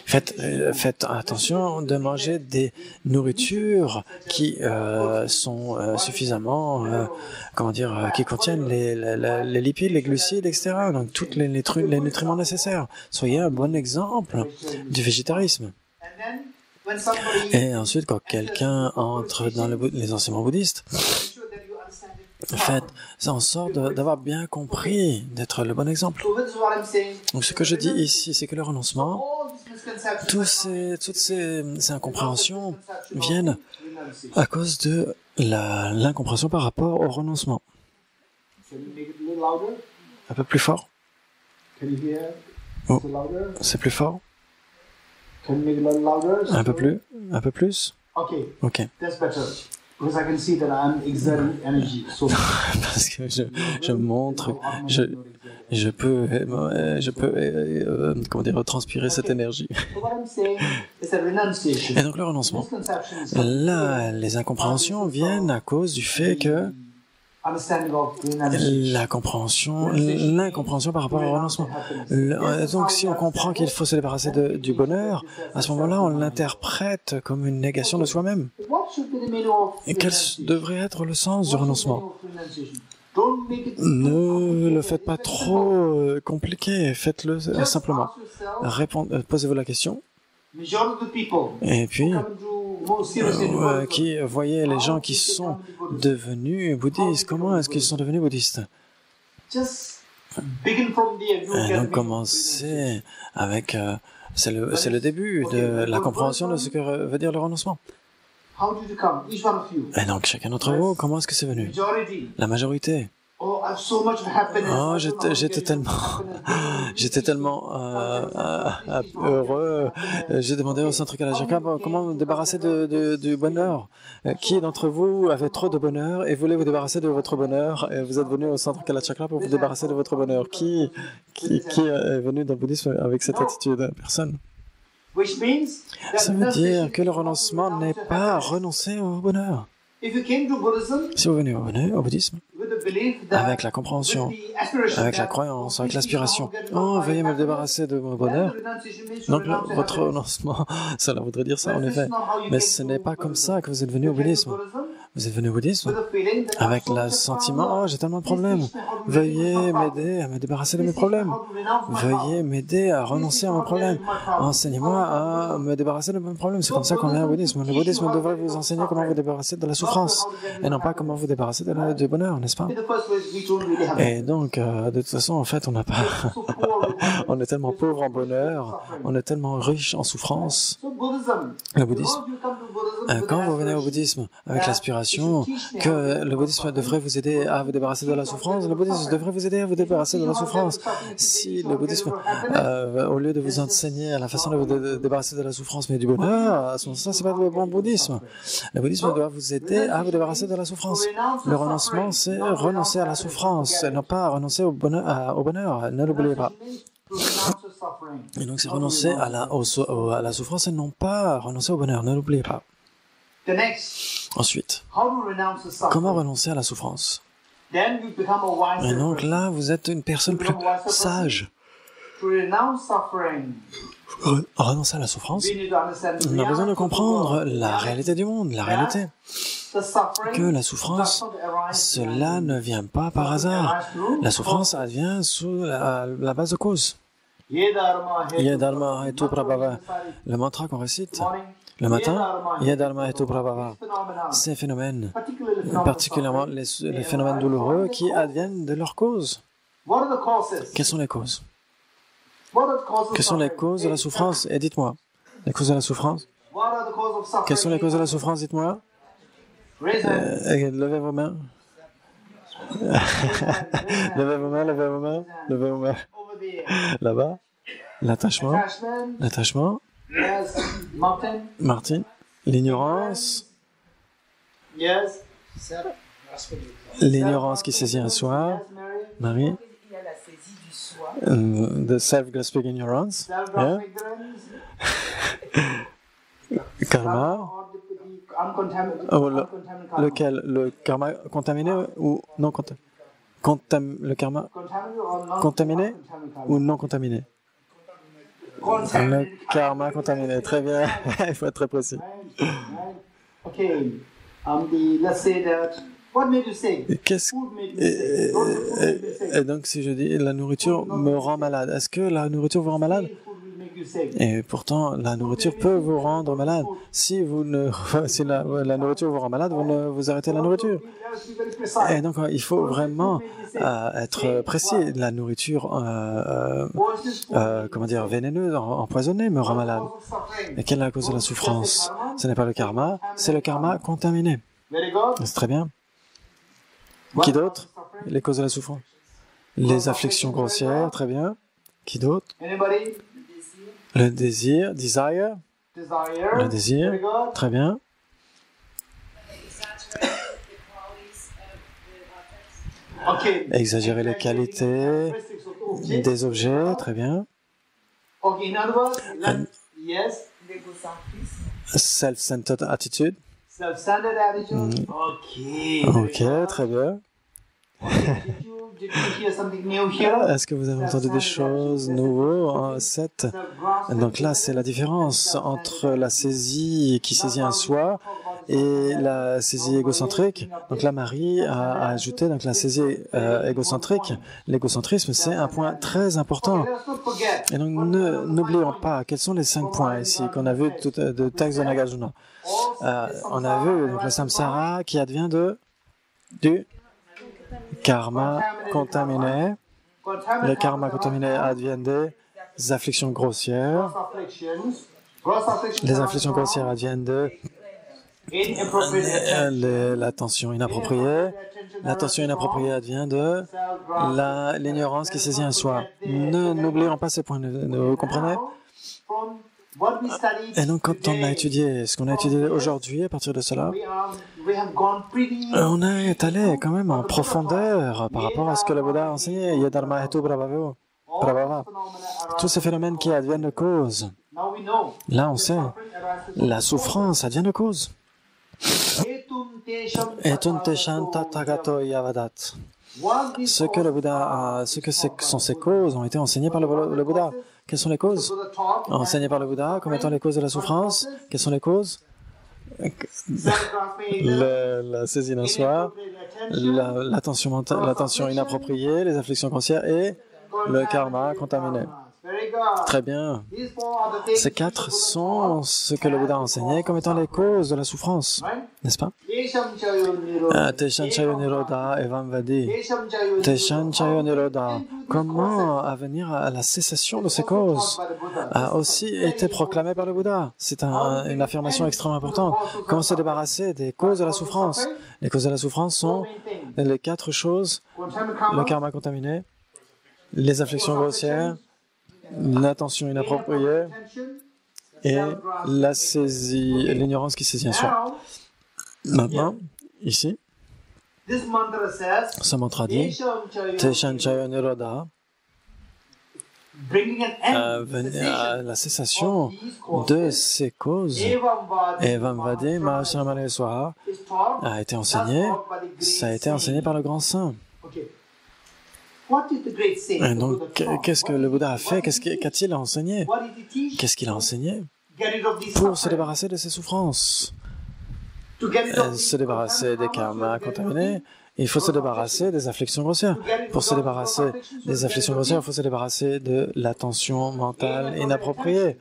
Faites attention de manger des nourritures qui sont suffisamment, qui contiennent les lipides, les glucides, etc. Donc, tous les nutriments nécessaires. Soyez un bon exemple du végétarisme. Et ensuite, quand quelqu'un entre dans les enseignements bouddhistes, faites en sorte d'avoir bien compris, d'être le bon exemple. Donc, ce que je dis ici, c'est que le renoncement, toutes ces incompréhensions viennent à cause de l'incompréhension par rapport au renoncement. Un peu plus fort. Oh, c'est plus fort. Un peu plus. Ok. Parce que je montre, je peux transpirer cette énergie. Et donc le renoncement. Là, les incompréhensions viennent à cause du fait que l'incompréhension par rapport au renoncement. Donc, si on comprend qu'il faut se débarrasser du bonheur, à ce moment-là, on l'interprète comme une négation de soi-même. Et quel devrait être le sens du renoncement? Ne le faites pas trop compliqué, faites-le simplement. Posez-vous la question. Et puis, qui voyez les gens qui sont devenus bouddhistes. Comment est-ce qu'ils sont devenus bouddhistes? Et donc, commencez avec... c'est le début de la compréhension de ce que veut dire le renoncement. Et donc, chacun d'entre vous, comment est-ce que c'est venu? La majorité. Oh, j'étais tellement heureux. J'ai demandé au centre Kalachakra comment me débarrasser du bonheur. Qui d'entre vous avait trop de bonheur et voulait vous débarrasser de votre bonheur et vous êtes venu au centre Kalachakra pour vous débarrasser de votre bonheur? Qui est venu dans le bouddhisme avec cette attitude? Personne. Ça veut dire que le renoncement n'est pas renoncer au bonheur. Si vous venez au bouddhisme, avec la compréhension, avec la croyance, avec l'aspiration, oh, veuillez me débarrasser de mon bonheur. Donc, votre renoncement, cela voudrait dire ça en effet. Mais ce n'est pas comme ça que vous êtes venu au bouddhisme. Vous êtes venu au bouddhisme avec le sentiment, oh, j'ai tellement de problèmes. Veuillez m'aider à me débarrasser de mes problèmes. Veuillez m'aider à renoncer à mes problèmes. Enseignez-moi à me débarrasser de mes problèmes. C'est comme ça qu'on est au bouddhisme. Le bouddhisme devrait vous enseigner comment vous débarrasser de la souffrance et non pas comment vous débarrasser du bonheur, n'est-ce pas? Et donc, de toute façon, en fait, on n'a pas... on est tellement pauvre en bonheur, on est tellement riche en souffrance. Le bouddhisme, quand vous venez au bouddhisme avec l'aspiration que le bouddhisme devrait vous aider à vous débarrasser de la souffrance, le bouddhisme devrait vous aider à vous débarrasser de la souffrance. Si le bouddhisme, au lieu de vous enseigner la façon de vous débarrasser de la souffrance mais du bonheur, à ce moment-là, c'est pas le bon bouddhisme. Le bouddhisme doit vous aider à vous débarrasser de la souffrance. Le renoncement, c'est renoncer à la souffrance, et non pas renoncer au bonheur, ne l'oubliez pas. Et donc, c'est renoncer à la souffrance et non pas renoncer au bonheur, ne l'oubliez pas. Ensuite, comment renoncer à la souffrance? Et donc là, vous êtes une personne plus sage. Renoncer à la souffrance, on a besoin de comprendre la réalité du monde, la réalité. Que la souffrance, cela ne vient pas par hasard. La souffrance, elle vient sous la base de cause. Yedharma Hetu Prabhava, le mantra qu'on récite le matin, Yedharma Hetu Prabhava, ces phénomènes, particulièrement les phénomènes douloureux qui adviennent de leur cause. Quelles sont les causes? Quelles sont les causes de la souffrance? Et dites-moi, les causes de la souffrance? Quelles sont les causes de la souffrance? Dites-moi. Levez vos mains. Levez vos mains, levez vos mains, levez vos mains. Là-bas. L'attachement. L'attachement. Martine. L'ignorance. L'ignorance qui saisit un soi. Marie. The self-grasping ignorance. Yeah. Karma. Oh, lequel? Le karma contaminé ou non contaminé? Le karma contaminé ou non contaminé? Le karma contaminé, très bien. Il faut être très précis. Okay. Let's say that. What made you sick? Food made me sick. Don't food made me sick. Et donc, si je dis la nourriture me rend malade, est-ce que la nourriture vous rend malade? Food will make you sick. Et pourtant, la nourriture peut vous rendre malade. Si vous ne, si la nourriture vous rend malade, vous ne vous arrêtez la nourriture. Let's be very precise. Et donc, il faut vraiment être précis. La nourriture, comment dire, vénéneuse, empoisonnée me rend malade. Et quelle est la cause de la souffrance? Ce n'est pas le karma, c'est le karma contaminé. Very good. C'est très bien. Qui d'autre? Les causes de la souffrance. Les afflictions grossières, très bien. Qui d'autre? Anybody? Le désir, desire, Desire. le désir, Very good. très bien. Okay. Exagérer les qualités des objets, très bien. Okay. In other words, yes. L'égocentrisme. Self-centered attitude. Self-centered attitude. Okay. Ok, très bien. Did you hear something new here? Est-ce que vous avez entendu des choses nouvelles en 7? Donc là, c'est la différence entre la saisie qui saisit un soi et la saisie égocentrique. Donc là, Marie a ajouté donc la saisie égocentrique. L'égocentrisme, c'est un point très important. Let's not forget. Et donc, n'oublions pas, quels sont les 5 points ici qu'on a vu de texte de Nagarjuna. On a vu donc, le samsara qui advient du karma contaminé. Le karma contaminé adviennent des afflictions grossières. Les afflictions grossières adviennent de l'attention inappropriée. L'attention inappropriée advient de l'ignorance qui saisit un soi. N'oublions pas ces points, vous comprenez? Et donc, quand on a étudié ce qu'on a étudié aujourd'hui, à partir de cela, on est allé quand même en profondeur par rapport à ce que le Bouddha a enseigné. Yadharma hetu prabhava. Tous ces phénomènes qui adviennent de cause. Là, on sait, la souffrance advient de cause. Etum tesham tathagato yavadat. Ce que le Bouddha, sont ces causes ont été enseignées par le Bouddha. Quelles sont les causes? Enseignées par le Bouddha comme étant les causes de la souffrance. Quelles sont les causes? La saisie d'un soi, l'attention inappropriée, les afflictions grossières et le karma contaminé. Très bien. Ces 4 sont ce que le Bouddha a enseigné comme étant les causes de la souffrance, n'est-ce pas? Teshan chayo nirodha evam vadi. Teshan chayo nirodha. Comment venir à la cessation de ces causes a aussi été proclamé par le Bouddha. C'est une affirmation extrêmement importante. Comment se débarrasser des causes de la souffrance? Les causes de la souffrance sont les 4 choses: le karma contaminé, les afflictions grossières, l'attention inappropriée et la saisie, l'ignorance qui saisit un soi. Maintenant, ici, ce mantra dit Teshan chayo nirodha, venir à la cessation de ces causes. Evam vadi mahashamane swaha a été enseigné, ça a été enseigné par le grand saint. Et donc, qu'est-ce que le Bouddha a fait? Qu'a-t-il enseigné? Qu'est-ce qu'il a enseigné? Pour se débarrasser de ses souffrances, se débarrasser des karmas contaminés, il faut se débarrasser des afflictions grossières. Pour se débarrasser des afflictions grossières, il faut se débarrasser de l'attention mentale inappropriée.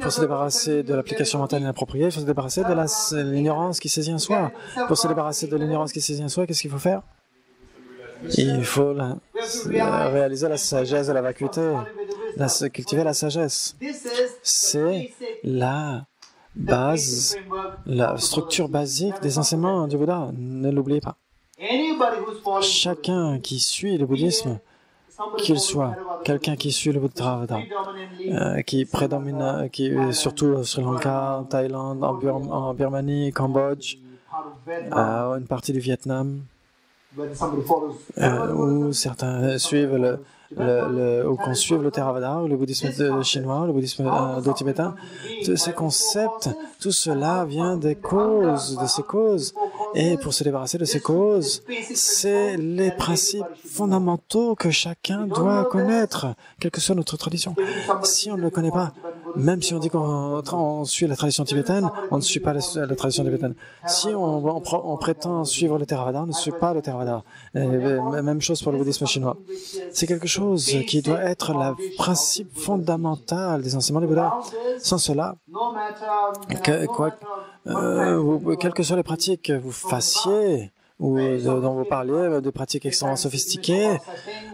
Pour se débarrasser de l'application mentale inappropriée, il faut se débarrasser de l'ignorance qui saisit un soi. Pour se débarrasser de l'ignorance qui saisit un soi, qu'est-ce qu'il faut faire? Il faut réaliser la sagesse de la vacuité, cultiver la sagesse. C'est la base, la structure basique des enseignements du Bouddha. Ne l'oubliez pas. Chacun qui suit le bouddhisme, qu'il soit quelqu'un qui suit le Bouddha, qui prédomine, surtout au Sri Lanka, en Thaïlande, en Birmanie, Cambodge, une partie du Vietnam, où certains suivent ou qu'on suive le Theravada, ou le bouddhisme chinois, le bouddhisme tibétain, tous ces concepts, tout cela vient des causes, de ces causes. Et pour se débarrasser de ces causes, c'est les principes fondamentaux que chacun doit connaître, quelle que soit notre tradition. Si on ne le connaît pas, même si on dit qu'on suit la tradition tibétaine, on ne suit pas la tradition tibétaine. Si on prétend suivre le Theravada, on ne suit pas le Theravada. Même chose pour le bouddhisme chinois. C'est quelque chose qui doit être le principe fondamental des enseignements du Bouddha. Sans cela, quelles que soient les pratiques que vous fassiez, ou dont vous parliez, des pratiques extrêmement sophistiquées,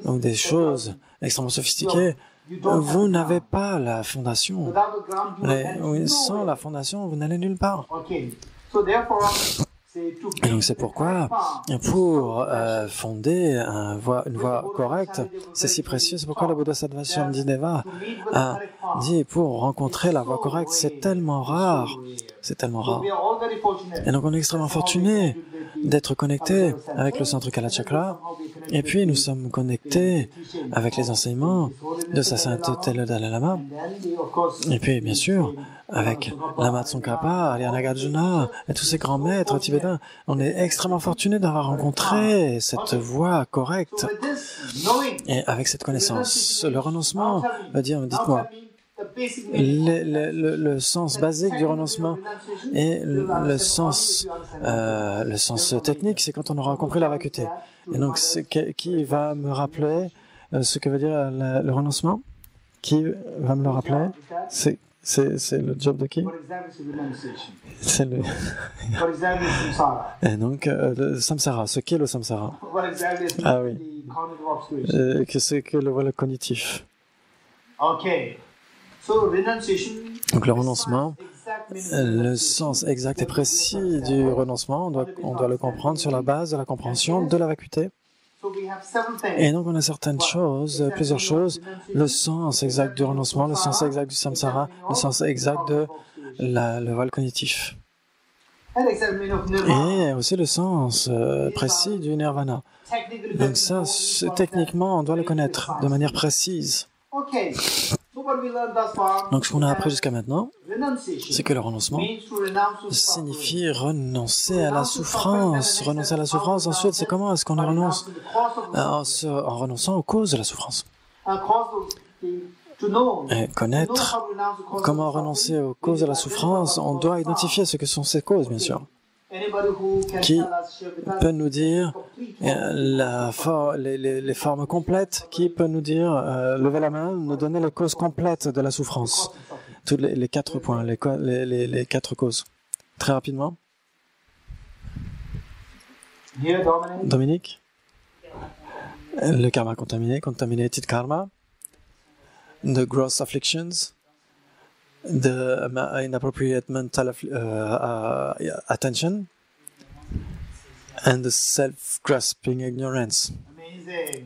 ou des choses extrêmement sophistiquées, vous n'avez pas la fondation. Sans la fondation, vous n'allez nulle part. Et donc c'est pourquoi, pour fonder une voie correcte, c'est si précieux. C'est pourquoi le Bodhisattva Shambhideva a dit, pour rencontrer la voie correcte, c'est tellement rare. C'est tellement rare. Et donc on est extrêmement fortuné d'être connecté avec le centre Kalachakra. Et puis nous sommes connectés avec les enseignements de sa sainteté le Dalai Lama. Et puis bien sûr, avec Lama Tsongkhapa, Arya Nagarjuna et tous ces grands maîtres tibétains, on est extrêmement fortunés d'avoir rencontré cette voie correcte. Et avec cette connaissance, le renoncement veut dire, dites-moi, le sens basique du renoncement et le sens technique, c'est quand on aura compris la vacuité. Et donc, qui va me rappeler ce que veut dire le renoncement? Qui va me le rappeler? C'est le job de qui? C'est le... Et donc, le samsara, ce qu'est le samsara? Ah oui. Que c'est que le voile cognitif. Donc le renoncement, le sens exact et précis du renoncement, on doit le comprendre sur la base de la compréhension de la vacuité. Et donc on a certaines choses, plusieurs choses, le sens exact du renoncement, le sens exact du samsara, le sens exact de le voile cognitif. Et aussi le sens précis du nirvana. Donc ça, techniquement, on doit le connaître de manière précise. Donc ce qu'on a appris jusqu'à maintenant, c'est que le renoncement signifie renoncer à la souffrance. Renoncer à la souffrance, ensuite, c'est comment est-ce qu'on renonce? En renonçant aux causes de la souffrance. Et connaître comment renoncer aux causes de la souffrance, on doit identifier ce que sont ces causes, bien sûr. Qui peut nous dire les formes complètes? Qui peut nous dire, lever la main, nous donner les causes complètes de la souffrance? Tous les 4 points, les 4 causes. Très rapidement. Dominique? Le karma contaminé, contaminated karma. The gross afflictions. The inappropriate mental attention and the self-grasping ignorance.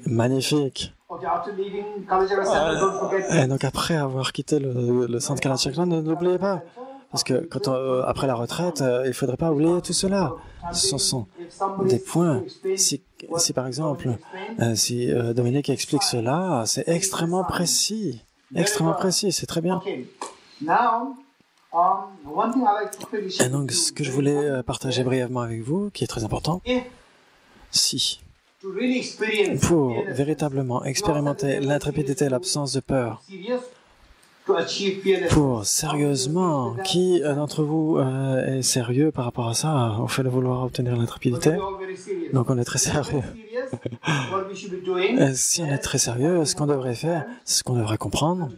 Magnifique. Et donc après avoir quitté le centre Kalachakra, ne l'oubliez pas, parce que après la retraite, il ne faudrait pas oublier tout cela. Ce sont des points. Si par exemple, si Dominique explique cela, c'est extrêmement précis. Extrêmement précis, c'est très bien. Et donc, ce que je voulais partager brièvement avec vous, qui est très important, si, pour véritablement expérimenter l'intrépidité et l'absence de peur, pour sérieusement, qui d'entre vous est sérieux par rapport à ça, au fait de vouloir obtenir l'intrépidité? Donc on est très sérieux. Si on est très sérieux, ce qu'on devrait faire, ce qu'on devrait comprendre,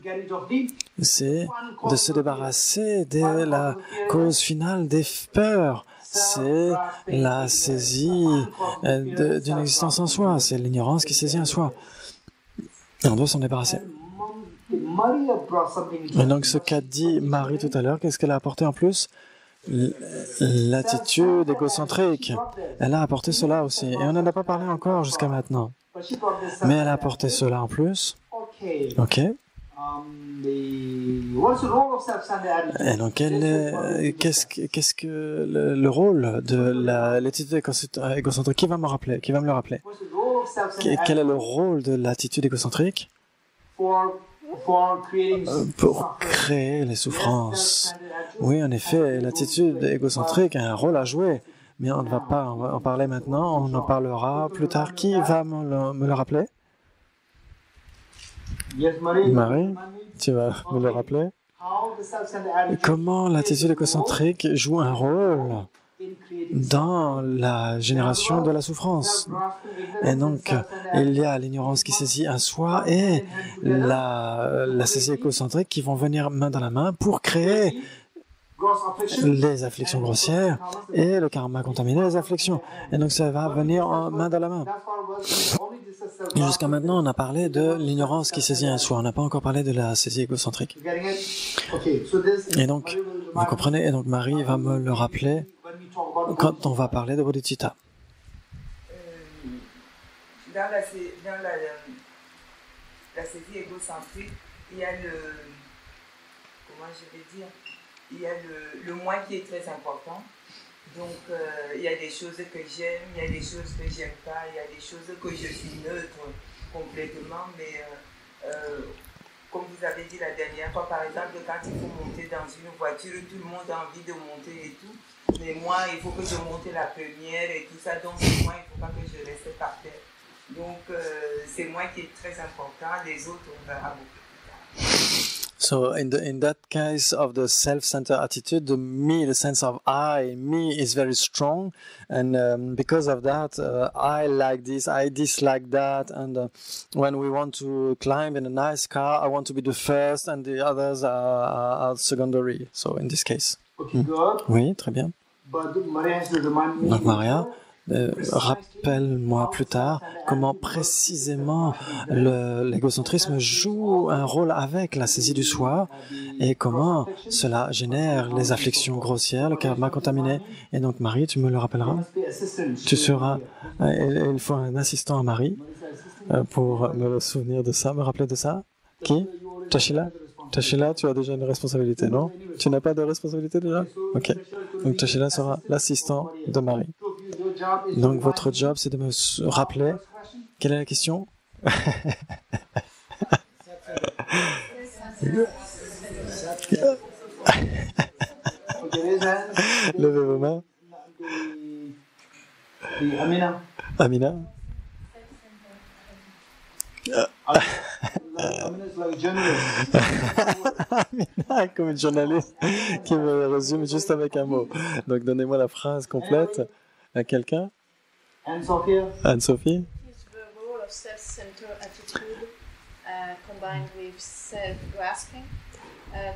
c'est de se débarrasser de la cause finale des peurs. C'est la saisie d'une existence en soi, c'est l'ignorance qui saisit en soi. Et on doit s'en débarrasser. Et donc ce qu'a dit Marie tout à l'heure, qu'est-ce qu'elle a apporté en plus? L'attitude égocentrique. Elle a apporté cela aussi. Et on n'en a pas parlé encore jusqu'à maintenant. Mais elle a apporté cela en plus. Ok. Et donc, qu'est-ce que le rôle de l'attitude égocentrique? Qui va me le rappeler? quel est le rôle de l'attitude égocentrique? Pour créer les souffrances. Oui, en effet, l'attitude égocentrique a un rôle à jouer, mais on ne va pas en parler maintenant, on en parlera plus tard. Qui va me le rappeler? Marie, tu vas me le rappeler? Comment l'attitude égocentrique joue un rôle dans la génération de la souffrance? Et donc, il y a l'ignorance qui saisit un soi et la saisie égocentrique qui vont venir main dans la main pour créer les afflictions grossières et le karma contaminé, les afflictions. Et donc, ça va venir main dans la main. Jusqu'à maintenant, on a parlé de l'ignorance qui saisit un soi. On n'a pas encore parlé de la saisie égocentrique. Et donc, vous comprenez? Et donc, Marie va me le rappeler quand on va parler de bodhicitta. Dans la saisie égocentrique, il y a il y a le moi qui est très important. Donc, il y a des choses que j'aime, il y a des choses que j'aime pas, il y a des choses que je suis neutre complètement, mais comme vous avez dit la dernière fois, par exemple, quand il faut monter dans une voiture, tout le monde a envie de monter et tout, mais moi, il faut que je monte la première et tout ça, donc c'est moi, il ne faut pas que je reste par terre. Donc, c'est moi qui est très important, les autres, on verra beaucoup plus tard. So in that case of the self-centered attitude, the sense of me is very strong, and because of that, I like this, I dislike that, and when we want to climb in a nice car, I want to be the first, and the others are secondary. So in this case. Okay, good. Oui, très bien. Donc Maria, rappelle-moi plus tard comment précisément l'égocentrisme joue un rôle avec la saisie du soi et comment cela génère les afflictions grossières, le karma contaminé. Et donc Marie, tu me le rappelleras? Tu seras, il faut un assistant à Marie pour me souvenir de ça, me rappeler de ça. Qui? Tashila? Tashila, tu as déjà une responsabilité, non? Tu n'as pas de responsabilité déjà? Ok. Donc Tashila sera l'assistant de Marie. Donc votre job, c'est de me rappeler. Quelle est la question? Levez vos mains. Amina. Amina, comme une journaliste qui me résume juste avec un mot. Donc donnez-moi la phrase complète à quelqu'un. Anne-Sophie. Anne-Sophie. Is the role of self-centered attitude combined with self-grasping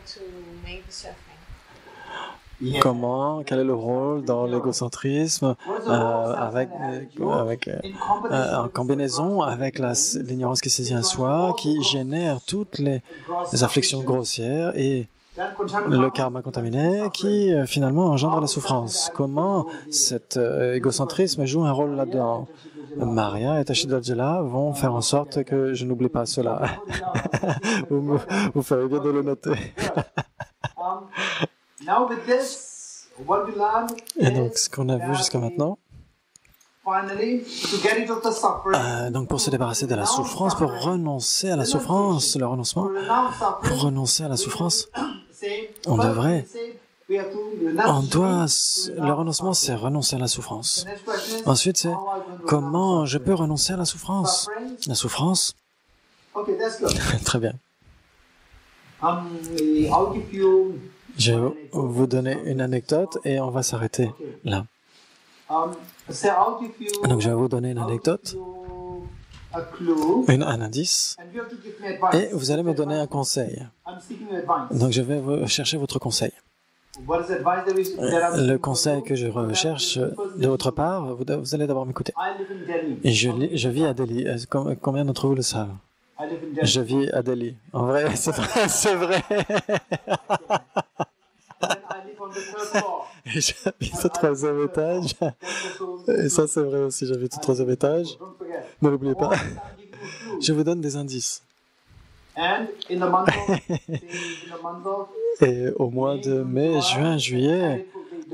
to make the suffering? Comment, quel est le rôle dans l'égocentrisme en combinaison avec l'ignorance qui saisit un soi, qui génère toutes les afflictions grossières et le karma contaminé qui finalement engendre la souffrance. Comment cet égocentrisme joue un rôle là-dedans? Maria et Tashidajela vont faire en sorte que je n'oublie pas cela. Vous ferez bien de le noter. Et donc, ce qu'on a vu jusqu'à maintenant, donc pour se débarrasser de la souffrance, pour renoncer à la souffrance, le renoncement, pour renoncer à la souffrance, le renoncement, c'est renoncer à la souffrance. Ensuite, c'est comment je peux renoncer à la souffrance? La souffrance? Très bien. Je vais vous donner une anecdote et on va s'arrêter là. Donc je vais vous donner une anecdote, un indice, et vous allez me donner un conseil. Donc je vais chercher votre conseil. Le conseil que je recherche de votre part, vous allez d'abord m'écouter. Et je vis à Delhi. Combien d'entre vous le savent? Je vis à Delhi. En vrai, c'est vrai. Et j'habite au 3e étage. Et ça, c'est vrai aussi, j'habite au 3e étage. Ne l'oubliez pas. Je vous donne des indices. Et au mois de mai, juin, juillet,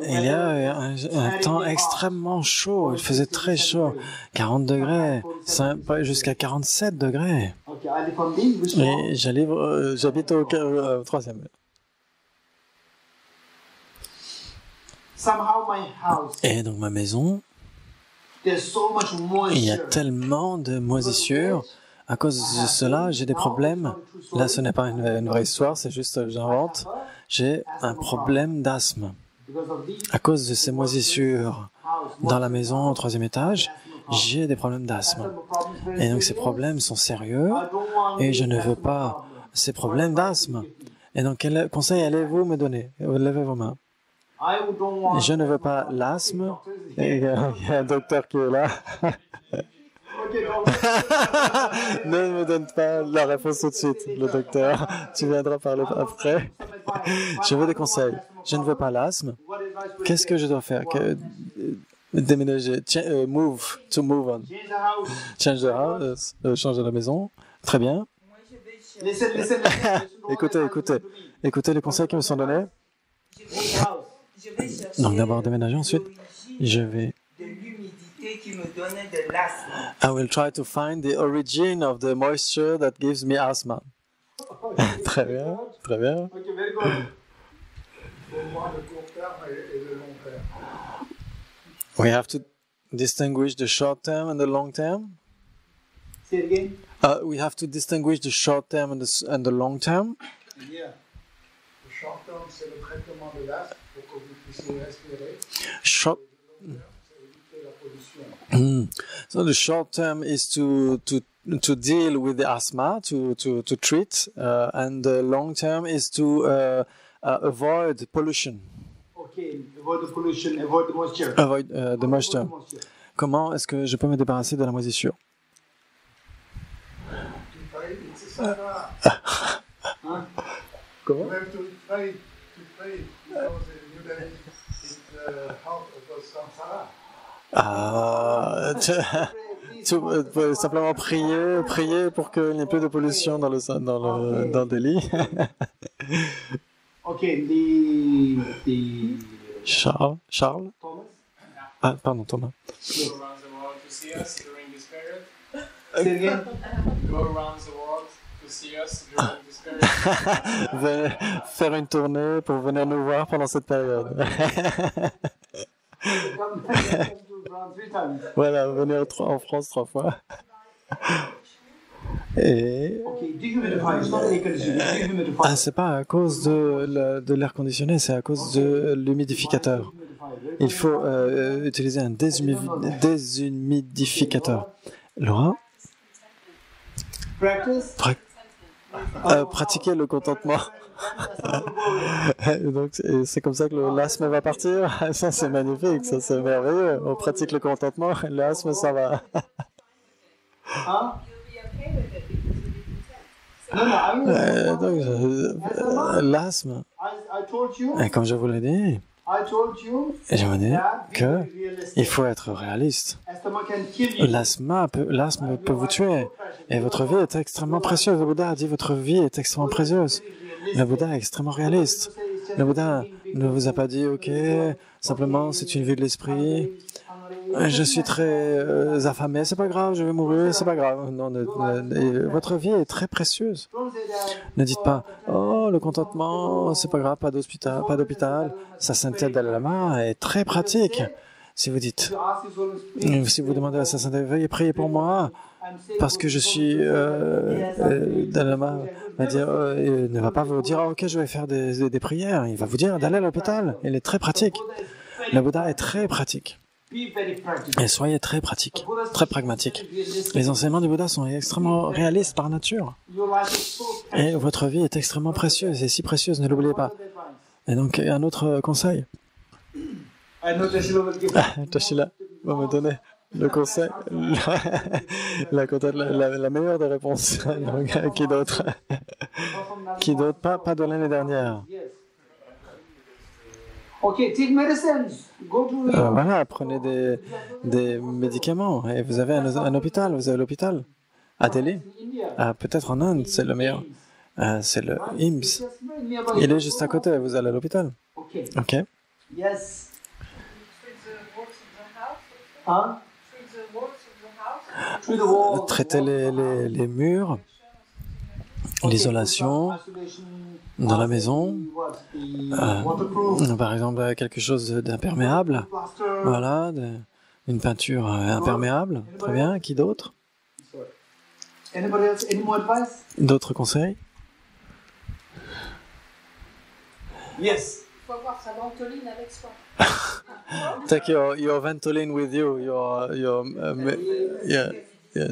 il y a un temps extrêmement chaud, il faisait très chaud, 40 degrés, jusqu'à 47 degrés. Et j'habite au 3e. Et donc ma maison, il y a tellement de moisissures. À cause de cela, j'ai des problèmes. Là, ce n'est pas une vraie histoire, c'est juste j'invente. J'ai un problème d'asthme. À cause de ces moisissures dans la maison au 3e étage, j'ai des problèmes d'asthme. Et donc ces problèmes sont sérieux et je ne veux pas ces problèmes d'asthme. Et donc quel conseil allez-vous me donner? Levez vos mains. Je ne veux pas l'asthme. Et il y a un docteur qui est là. Ne me donne pas la réponse tout de suite, le docteur. Tu viendras parler après. Je veux des conseils. Je ne veux pas l'asthme. Qu'est-ce que je dois faire? Déménager. Move. To move on. Change the house. Changer la maison. Très bien. Écoutez les conseils qui me sont donnés. Donc d'abord déménager, ensuite je vais. Qui me donnait de l'asthme. I will try to find the origin of the moisture that gives me asthma. Très bien, très bien. We have to distinguish the short term and the long term. Say it again. We have to distinguish the short term and the long term. Yeah. Le short term, c'est le traitement de l'asthme pour que vous puissiez respirer. So the short term is to deal with the asthma, to treat, and the long term is to avoid pollution. Okay, avoid the pollution, avoid the moisture. Avoid the moisture. Comment est-ce que je peux me débarrasser de la moisissure? Comment? Simplement prier pour qu'il n'y ait plus de pollution dans le lit. Okay, Charles? Thomas? Ah, pardon, Thomas. Yes. Go around the world to see us during this period. Say it again. Go around the world to see us during this period. Faire une tournée pour venir nous voir pendant cette période. Voilà, venir en France 3 fois. Et... Ah, c'est pas à cause de l'air conditionné, c'est à cause de l'humidificateur. Il faut utiliser un déshumidificateur. Laura? Pratiquer le contentement. Donc c'est comme ça que l'asthme va partir. Ça c'est magnifique, ça c'est merveilleux. On pratique le contentement, l'asthme ça va. L'asthme, comme je vous l'ai dit, je vous dis qu'il faut être réaliste. L'asthme peut vous tuer. Et votre vie est extrêmement précieuse. Le Bouddha a dit votre vie est extrêmement précieuse. Le Bouddha est extrêmement réaliste. Le Bouddha ne vous a pas dit, ok, simplement c'est une vie de l'esprit. Je suis très affamé, c'est pas grave, je vais mourir, c'est pas grave. Non, votre vie est très précieuse. Ne dites pas, oh, le contentement, c'est pas grave, pas d'hôpital. Sa sainteté Dalai Lama est très pratique. Si vous dites, si vous demandez à sa sainteté, veuillez prier pour moi, parce que je suis Dalai Lama va dire, ne va pas vous dire, oh, ok, je vais faire des prières. Il va vous dire d'aller à l'hôpital. Il est très pratique. Le Bouddha est très pratique. Et soyez très pratique, très pragmatique. Les enseignements du Bouddha sont extrêmement réalistes par nature. Et votre vie est extrêmement précieuse, et si précieuse, ne l'oubliez pas. Et donc, un autre conseil. Tashila va me donner le conseil, la meilleure des réponses. Donc, qui d'autre? Qui d'autre? Pas de l'année dernière. Voilà, prenez des médicaments. Et vous avez un hôpital, vous avez l'hôpital. À Delhi? Peut-être en Inde, c'est le meilleur. C'est le IMS. Il est juste à côté, vous allez à l'hôpital. Ok. Yes. Through the walls of the house? Huh? Through the walls of the house? Through the wall. Traiter les murs, l'isolation dans la maison, par exemple quelque chose d'imperméable, voilà, une peinture imperméable, très bien, qui d'autre? Anybody else? Any more advice? D'autres conseils? Yes. Il faut avoir sa ventoline avec soi. Take your Ventolin with you, your yeah,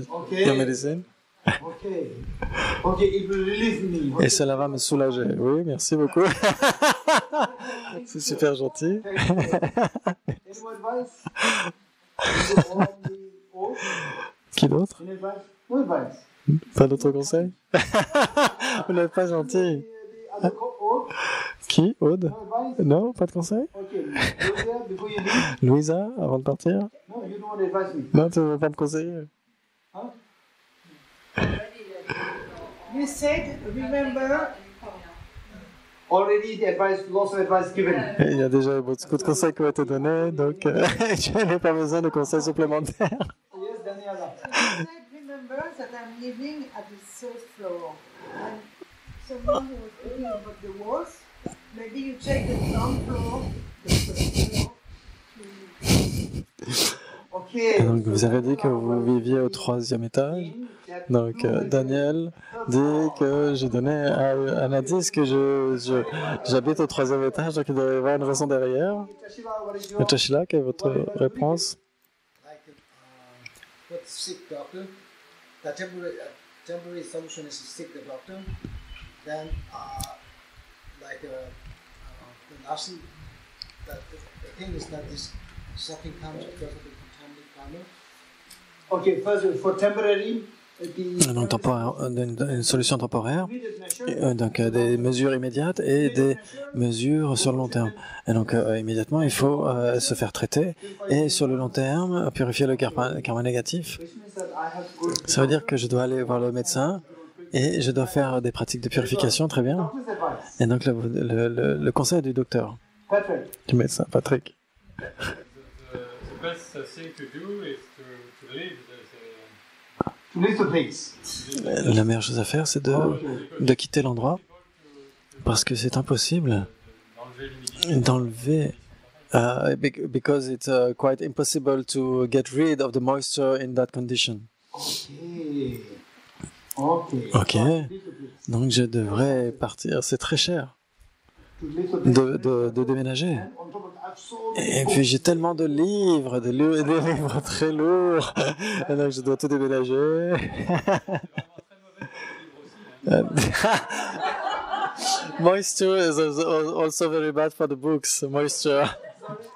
Okay. your medicine. Okay. Okay, it will relieve me. Et cela va me soulager. Oui, merci beaucoup. C'est super gentil. Any more advice? Qui d'autre? Any advice? No advice. Pas d'autres conseils? Vous n'êtes pas gentil. The other oath? Qui? Aude? No advice? Non, pas de conseil? Okay. Louisa, before you leave. Louisa, avant de partir? No, you don't want to advise me. Non, tu ne veux pas me conseiller? Huh? You said, remember, Already the advice, lots of advice given. Il y a déjà beaucoup de conseils qui ont été donnés, donc je n'ai pas besoin de conseils supplémentaires. Yes, Daniela. you said, remember that I'm living at the third floor. And someone who was talking about the walls, maybe you check the ground floor, the first floor. Okay. Donc vous avez dit que vous viviez au 3e étage. Donc Daniel dit que j'ai donné un indice que j'habite au 3e étage, donc il doit y avoir une raison derrière. Et Tashila, quelle est votre réponse? Like with sick doctor, the temporary solution is to seek the doctor. Then, like the last, the thing is that this suffering comes because of the contaminated climate. Okay, first for temporary. Donc une solution temporaire, donc des mesures immédiates et des mesures sur le long terme. Et donc immédiatement, il faut se faire traiter et sur le long terme, purifier le karma négatif. Ça veut dire que je dois aller voir le médecin et je dois faire des pratiques de purification, très bien. Et donc le conseil du docteur, du médecin, Patrick. The best thing to do is to leave To leave the place. La meilleure chose à faire, c'est de quitter l'endroit parce que c'est impossible d'enlever, because it's quite impossible to get rid of the moisture in that condition. Ok. Donc je devrais partir, c'est très cher de déménager. Et puis j'ai tellement de livres, des livres très lourds, et donc je dois tout déménager. Moisture is also very bad for the books.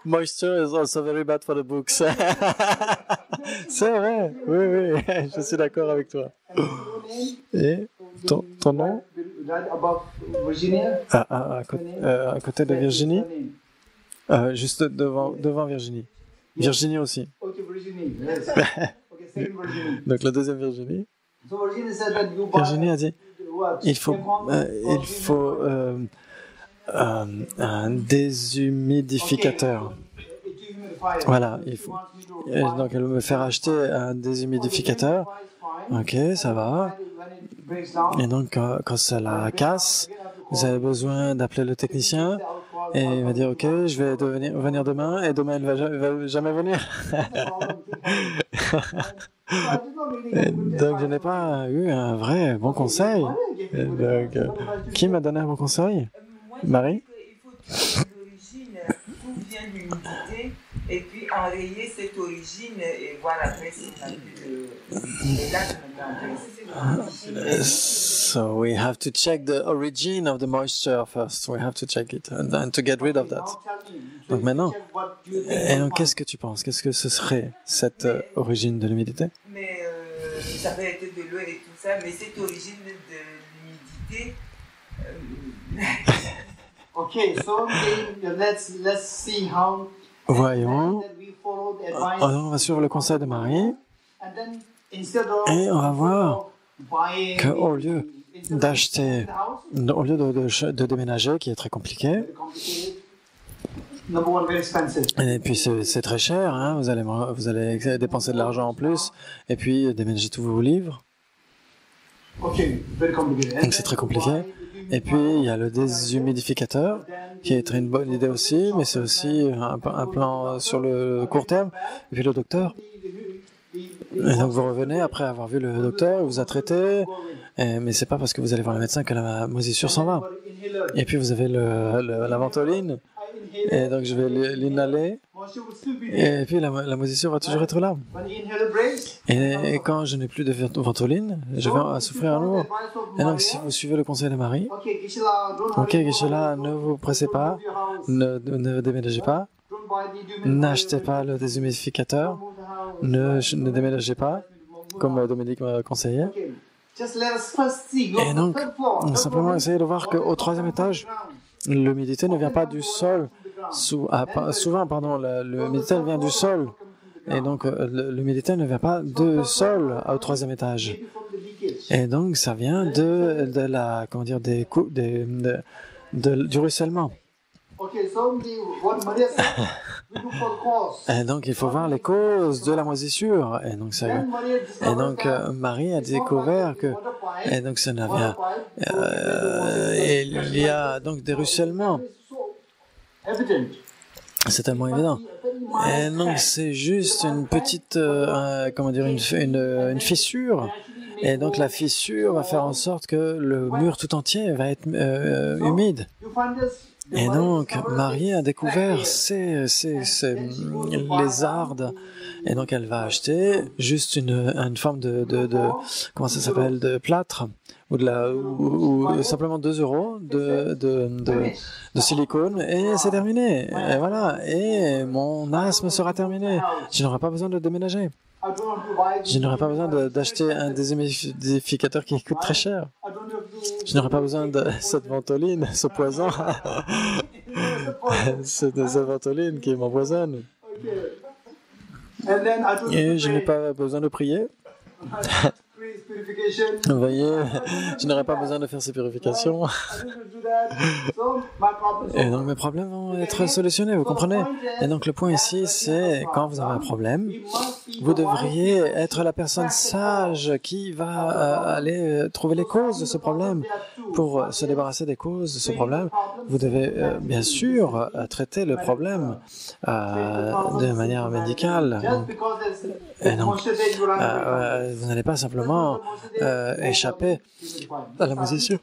Moisture is also very bad for the books. C'est vrai, oui, je suis d'accord avec toi. Et ton nom? À côté de Virginie? Juste devant Virginie. Virginie aussi. Donc la deuxième Virginie. Virginie a dit, il faut un déshumidificateur. Voilà, il faut. Et donc elle veut me faire acheter un déshumidificateur. Ok, ça va. Et donc quand ça la casse, vous avez besoin d'appeler le technicien et il va dire ok, je vais venir demain et demain il va jamais venir. Et donc je n'ai pas eu un vrai bon conseil. Et donc, qui m'a donné un bon conseil? Marie? Il faut trouver l'origine, d'où vient l'humidité, et puis enrayer cette origine et voir après si on a plus de... Et là, je me dis, So we have to check the origin of the moisture first. We have to check it and to get rid of that. Donc maintenant, et donc qu'est-ce que tu penses? Qu'est-ce que ce serait cette origine de l'humidité? Mais ça peut être de l'eau et tout ça, mais cette origine de l'humidité... Okay, so let's see how. Voyons. On va suivre le conseil de Marie et on va voir qu'au lieu d'acheter, au lieu de déménager, qui est très compliqué, number one, very expensive. Et puis c'est très cher, hein, vous allez dépenser de l'argent en plus, et puis déménager tous vos livres. Okay, very complicated. Donc c'est très compliqué. Et puis il y a le déshumidificateur, qui est une bonne idée aussi, mais c'est aussi un plan sur le court terme. Et puis le docteur. Et donc vous revenez après avoir vu le docteur, il vous a traité, mais c'est pas parce que vous allez voir le médecin que la moisissure s'en va. Et puis vous avez la ventoline, et donc je vais l'inhaler, et puis la moisissure va toujours être là. Et quand je n'ai plus de ventoline, je vais souffrir à nouveau. Et donc si vous suivez le conseil de Marie, ok Geshe-la, ne vous pressez pas, ne déménagez pas, n'achetez pas le déshumidificateur, ne déménagez pas, comme Dominique m'a conseillé. Et donc, simplement essayez de voir qu'au 3e étage, l'humidité ne vient pas du sol. Souvent, l'humidité vient du sol. Et donc, l'humidité ne vient pas du sol au 3e étage. Et donc, ça vient du ruissellement. Et donc, il faut voir les causes de la moisissure. Et donc, Marie a découvert que, et donc, ça n'a rien. Il y a donc des ruissellements. C'est tellement évident. Et donc, c'est juste une petite, une fissure. Et donc, la fissure va faire en sorte que le mur tout entier va être humide. Et donc, Marie a découvert les lézardes. Et donc, elle va acheter juste une forme comment ça s'appelle, de plâtre, ou simplement 2 € de silicone, et c'est terminé. Et voilà. Et mon asthme sera terminé. Je n'aurai pas besoin de déménager. Je n'aurai pas besoin d'acheter un déshumidificateur qui coûte très cher. Je n'aurai pas besoin de cette ventoline, ce poison. cette ventoline qui m'empoisonne. Et je n'ai pas besoin de prier. Vous voyez, je n'aurai pas besoin de faire ces purifications. Et donc mes problèmes vont être solutionnés, vous comprenez? Et donc le point ici, c'est quand vous avez un problème, vous devriez être la personne sage qui va aller trouver les causes de ce problème. Pour se débarrasser des causes de ce problème, vous devez bien sûr traiter le problème de manière médicale. Et donc, vous n'allez pas simplement échapper à la moisissure.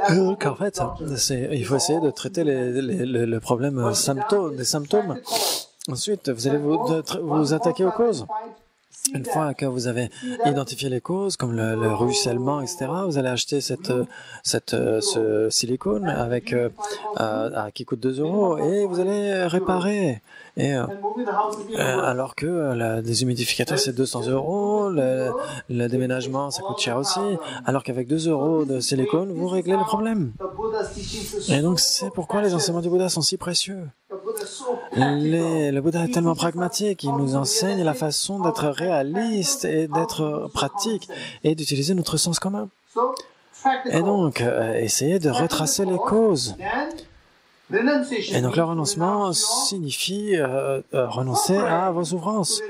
Donc, en fait, il faut essayer de traiter le problème des symptômes. Ensuite, vous allez vous attaquer aux causes. Une fois que vous avez identifié les causes, comme le ruissellement, etc., vous allez acheter ce silicone qui coûte 2 € et vous allez réparer. Et alors que le déshumidificateur c'est 200 €, le déménagement ça coûte cher aussi, alors qu'avec 2 € de silicone vous réglez le problème. Et donc c'est pourquoi les enseignements du Bouddha sont si précieux. Le Bouddha est tellement pragmatique, il nous enseigne la façon d'être réaliste et d'être pratique et d'utiliser notre sens commun. Et donc, essayez de retracer les causes. Et donc le renoncement signifie renoncer à vos souffrances.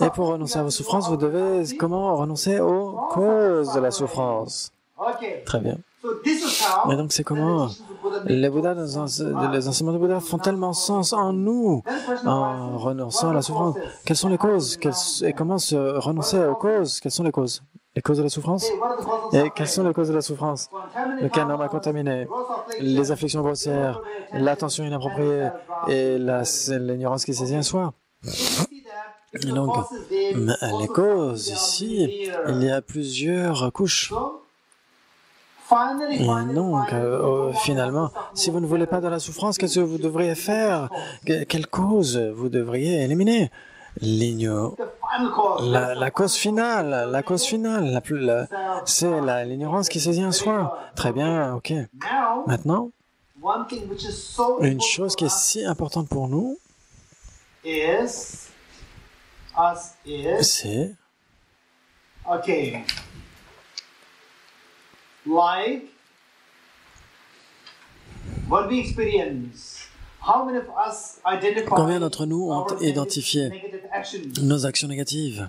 Et pour renoncer à vos souffrances, vous devez comment renoncer aux causes de la souffrance. Très bien. Mais donc c'est comment les enseignements du Bouddha font tellement sens en nous en renonçant à la souffrance. Quelles sont les causes et comment se renoncer aux causes? Quelles sont les causes? Les causes de la souffrance? Et quelles sont les causes de la souffrance? Le karma contaminé, les afflictions grossières, l'attention inappropriée et l'ignorance qui saisit un soi. Et donc, les causes ici, il y a plusieurs couches. Et donc, finalement, si vous ne voulez pas de la souffrance, qu'est-ce que vous devriez faire? Quelle cause vous devriez éliminer? La cause finale, c'est l'ignorance qui saisit un soi. Très bien, ok. Maintenant, une chose qui est si importante pour nous, c'est what we experience, how many of us identify Combien d'entre nous ont our identifié negative actions, nos actions négatives,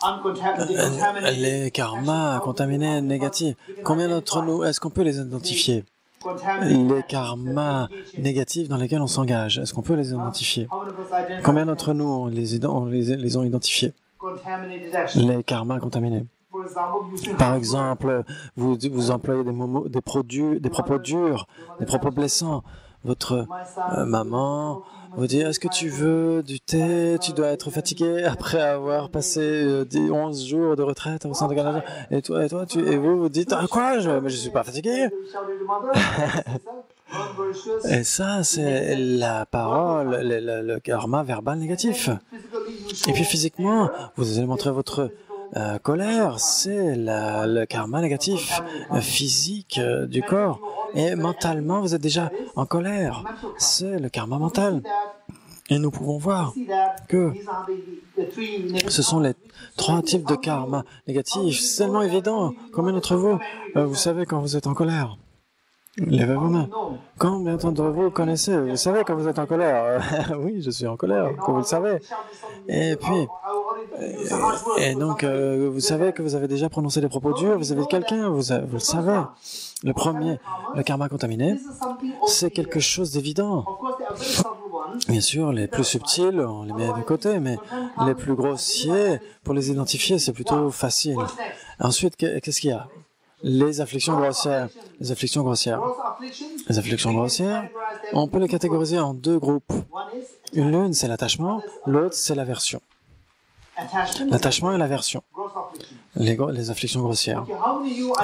uncontaminated, les karmas contaminés négatifs? Combien d'entre nous, est-ce qu'on peut les identifier? Les karmas négatifs dans lesquels on s'engage, est-ce qu'on peut les identifier? Combien d'entre nous on les ont identifiés? Les karmas contaminés. Par exemple, vous employez des propos durs, des propos blessants. Votre maman vous dit, est-ce que tu veux du thé? Tu dois être fatigué après avoir passé 11 jours de retraite au centre canadien. Et vous dites, ah, quoi? Mais je suis pas fatigué. Et ça, c'est la parole, le karma verbal négatif. Et puis physiquement, vous allez montrer votre colère, c'est le karma négatif physique du corps. Et mentalement, vous êtes déjà en colère. C'est le karma mental. Et nous pouvons voir que ce sont les 3 types de karma négatifs. C'est tellement évident. Combien d'entre vous, vous savez quand vous êtes en colère? Levez vos mains. Combien d'entre vous connaissez? Vous savez quand vous êtes en colère? Oui, je suis en colère, comme vous le savez. Et puis, et donc, vous savez que vous avez déjà prononcé des propos durs, vous avez quelqu'un, vous le savez. Le premier, le karma contaminé, c'est quelque chose d'évident. Bien sûr, les plus subtils, on les met de côté, mais les plus grossiers, pour les identifier, c'est plutôt facile. Ensuite, qu'est-ce qu'il y a? Les afflictions grossières. Les afflictions grossières. Les afflictions grossières, on peut les catégoriser en 2 groupes. L'une, c'est l'attachement, l'autre, c'est l'aversion. L'attachement et l'aversion. Les afflictions grossières.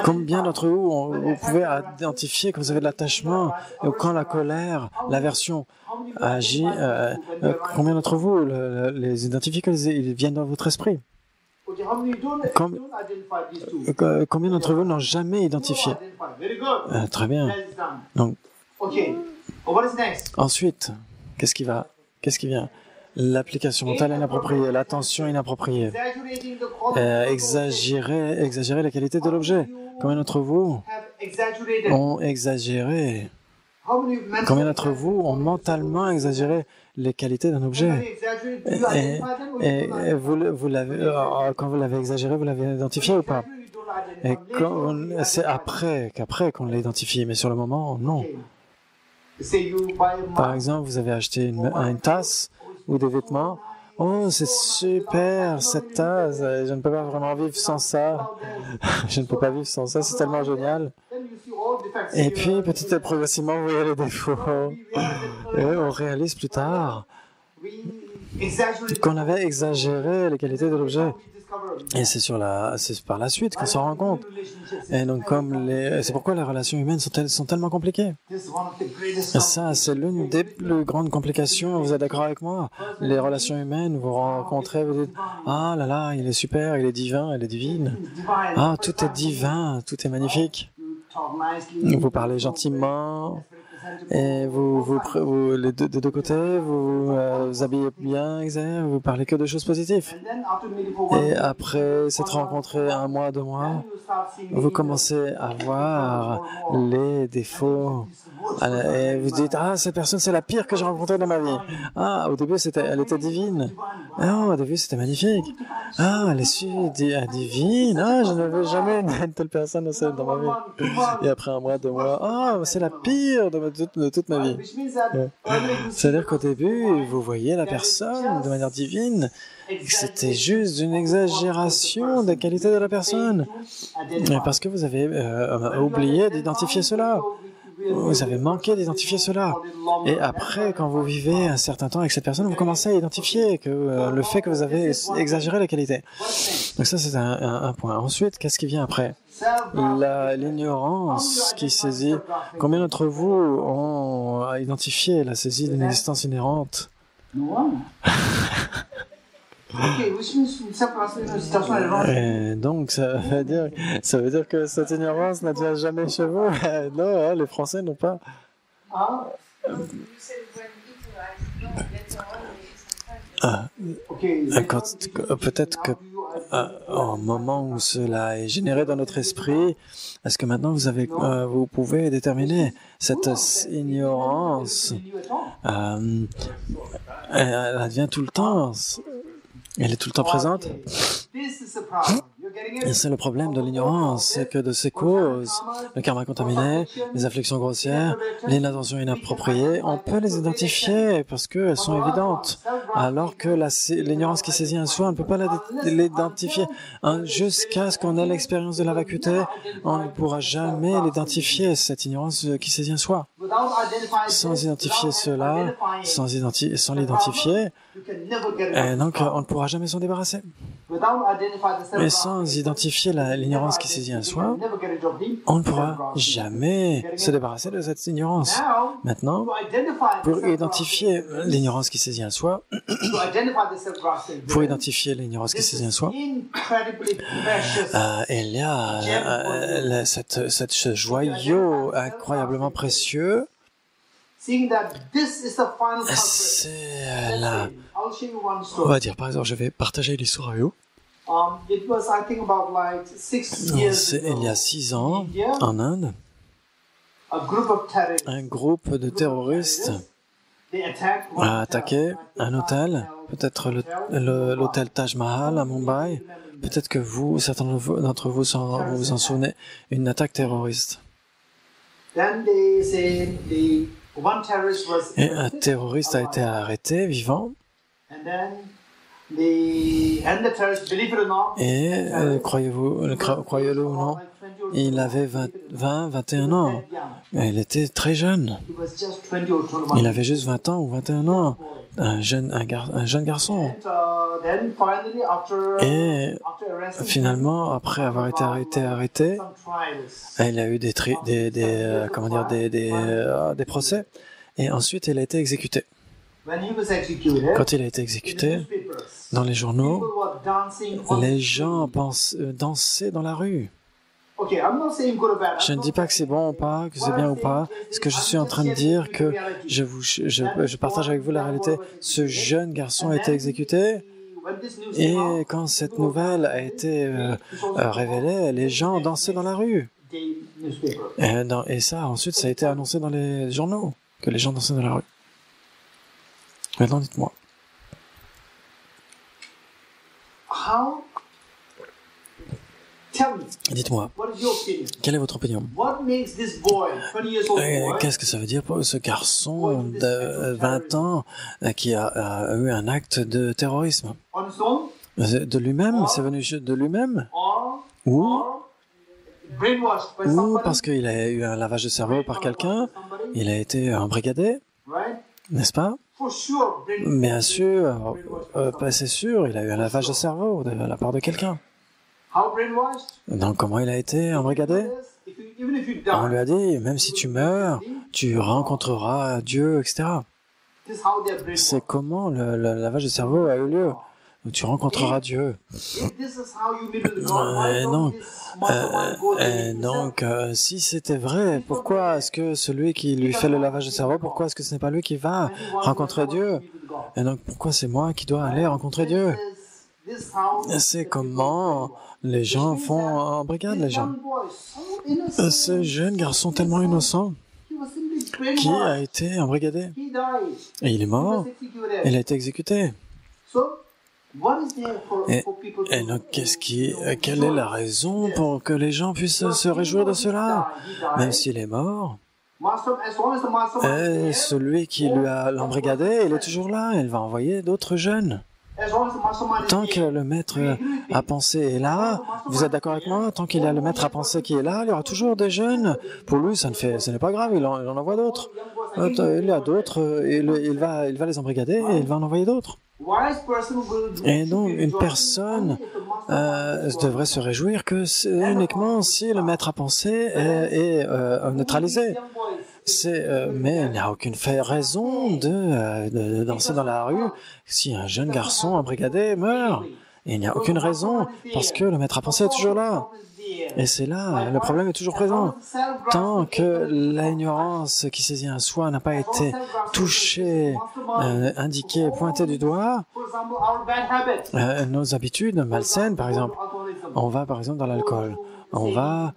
Combien d'entre vous, vous pouvez identifier que vous avez de l'attachement ou quand la colère, l'aversion agit, combien d'entre vous les identifiez qu'ils viennent dans votre esprit? Combien d'entre vous n'ont jamais identifié? Très bien. Donc, ensuite, qu'est-ce qui vient? L'application mentale inappropriée, l'attention inappropriée, exagérer la qualité de l'objet. Combien d'entre vous ont exagéré? Combien d'entre vous ont mentalement exagéré les qualités d'un objet? Et quand vous l'avez exagéré, vous l'avez identifié ou pas? Et c'est qu'après qu'on l'a identifié, mais sur le moment, non. Par exemple, vous avez acheté une tasse ou des vêtements. Oh, c'est super, cette tasse, je ne peux pas vraiment vivre sans ça. Je ne peux pas vivre sans ça, c'est tellement génial. Et puis, petit et progressivement, vous voyez les défauts. Et on réalise plus tard qu'on avait exagéré les qualités de l'objet. Et c'est par la suite qu'on s'en rend compte. Et donc, c'est pourquoi les relations humaines sont tellement compliquées. Et ça, c'est l'une des plus grandes complications. Vous êtes d'accord avec moi? Les relations humaines, vous rencontrez, vous dites, ah là là, il est super, il est divin, elle est divine. Ah, tout est divin, tout est magnifique. Vous parlez gentiment. Et des deux côtés, vous habillez bien, vous parlez que de choses positives. Et après s'être rencontrés 1 mois, 2 mois, vous commencez à voir les défauts. Et vous dites, ah, cette personne, c'est la pire que j'ai rencontrée dans ma vie. Ah, au début, elle était divine. Ah, au début, c'était magnifique. Ah, elle est divine. Ah, je n'avais jamais une telle personne dans ma vie. Et après 1 mois, 2 mois, ah, c'est la pire de toute ma vie. Ouais. C'est-à-dire qu'au début, vous voyez la personne de manière divine. C'était juste une exagération de la qualité de la personne. Parce que vous avez oublié d'identifier cela. Vous avez manqué d'identifier cela. Et après, quand vous vivez un certain temps avec cette personne, vous commencez à identifier le fait que vous avez exagéré la qualité. Donc ça, c'est un point. Ensuite, qu'est-ce qui vient après? L'ignorance qui saisit. Combien d'entre vous ont identifié la saisie d'une existence inhérente? Et donc, ça veut dire que cette ignorance n'advient jamais chez vous. Non, les Français n'ont pas. Peut-être que au moment où cela est généré dans notre esprit, est-ce que maintenant vous pouvez déterminer cette ignorance? Elle advient tout le temps. Elle est tout le temps présente. Et c'est le problème de l'ignorance, c'est que de ces causes, le karma contaminé, les afflictions grossières, l'inattention inappropriée, on peut les identifier parce qu'elles sont évidentes, alors que l'ignorance qui saisit un soi, on ne peut pas l'identifier. Jusqu'à ce qu'on ait l'expérience de la vacuité, on ne pourra jamais l'identifier, cette ignorance qui saisit un soi. Sans identifier cela, sans l'identifier, et donc on ne pourra jamais s'en débarrasser. Et sans identifier l'ignorance qui saisit un soi, on ne pourra jamais se débarrasser de cette ignorance. Maintenant, pour identifier l'ignorance qui saisit un soi, il y a ce joyau incroyablement précieux. C'est là. On va dire, par exemple, je vais partager l'histoire avec vous. Il y a 6 ans, en Inde, un groupe de terroristes a attaqué un hôtel, peut-être l'hôtel Taj Mahal à Mumbai. Peut-être que certains d'entre vous vous en souvenez, une attaque terroriste. Et un terroriste a été arrêté, vivant. Et croyez-le ou non, il avait 21 ans. Il était très jeune. Il avait juste 20 ans ou 21 ans. Un jeune garçon. Et finalement, après avoir été arrêté, il a eu des procès. Et ensuite, il a été exécuté. Quand il a été exécuté, dans les journaux, les gens dansaient dans la rue. Je ne dis pas que c'est bon ou pas, que c'est bien ou pas. Ce que je suis en train de dire, que je partage avec vous la réalité. Ce jeune garçon a été exécuté, et quand cette nouvelle a été révélée, les gens dansaient dans la rue. Et ça, ensuite, ça a été annoncé dans les journaux, que les gens dansaient dans la rue. Maintenant, dites-moi. Dites-moi, quelle est votre opinion? Qu'est-ce que ça veut dire pour ce garçon de 20 ans qui a eu un acte de terrorisme? De lui-même? C'est venu de lui-même? Ou parce qu'il a eu un lavage de cerveau par quelqu'un? Il a été embrigadé? N'est-ce pas? Bien sûr, c'est sûr, il a eu un lavage de cerveau de la part de quelqu'un. Donc comment il a été embrigadé? On lui a dit, même si tu meurs, tu rencontreras Dieu, etc. C'est comment le lavage de cerveau a eu lieu. Tu rencontreras Dieu. Donc, si c'était vrai, pourquoi est-ce que celui qui lui fait le lavage de cerveau, pourquoi est-ce que ce n'est pas lui qui va rencontrer Dieu? Et donc, pourquoi c'est moi qui dois aller rencontrer Dieu? C'est comment les gens font en brigade, les gens. Ce jeune garçon tellement innocent qui a été embrigadé. Et il est mort. Il a été exécuté. Et donc, quelle est la raison pour que les gens puissent se réjouir de cela? Même s'il est mort, et celui qui lui a l'embrigadé, il est toujours là, il va envoyer d'autres jeunes. Tant que le maître à penser est là, vous êtes d'accord avec moi? Tant qu'il y a le maître à penser qui est là, il y aura toujours des jeunes. Pour lui, ce n'est pas grave, il en envoie d'autres. Il y a d'autres, il va les embrigader et il va en envoyer d'autres. Et donc, une personne devrait se réjouir que c'est uniquement si le maître à penser est neutralisé. Mais il n'y a aucune raison de danser dans la rue si un jeune garçon embrigadé meurt. il n'y a aucune raison parce que le maître à penser est toujours là. Et c'est là, le problème est toujours présent. Tant que l'ignorance qui saisit un soi n'a pas été touchée, indiquée, pointée du doigt, nos habitudes malsaines, par exemple, on va par exemple dans l'alcool. On va,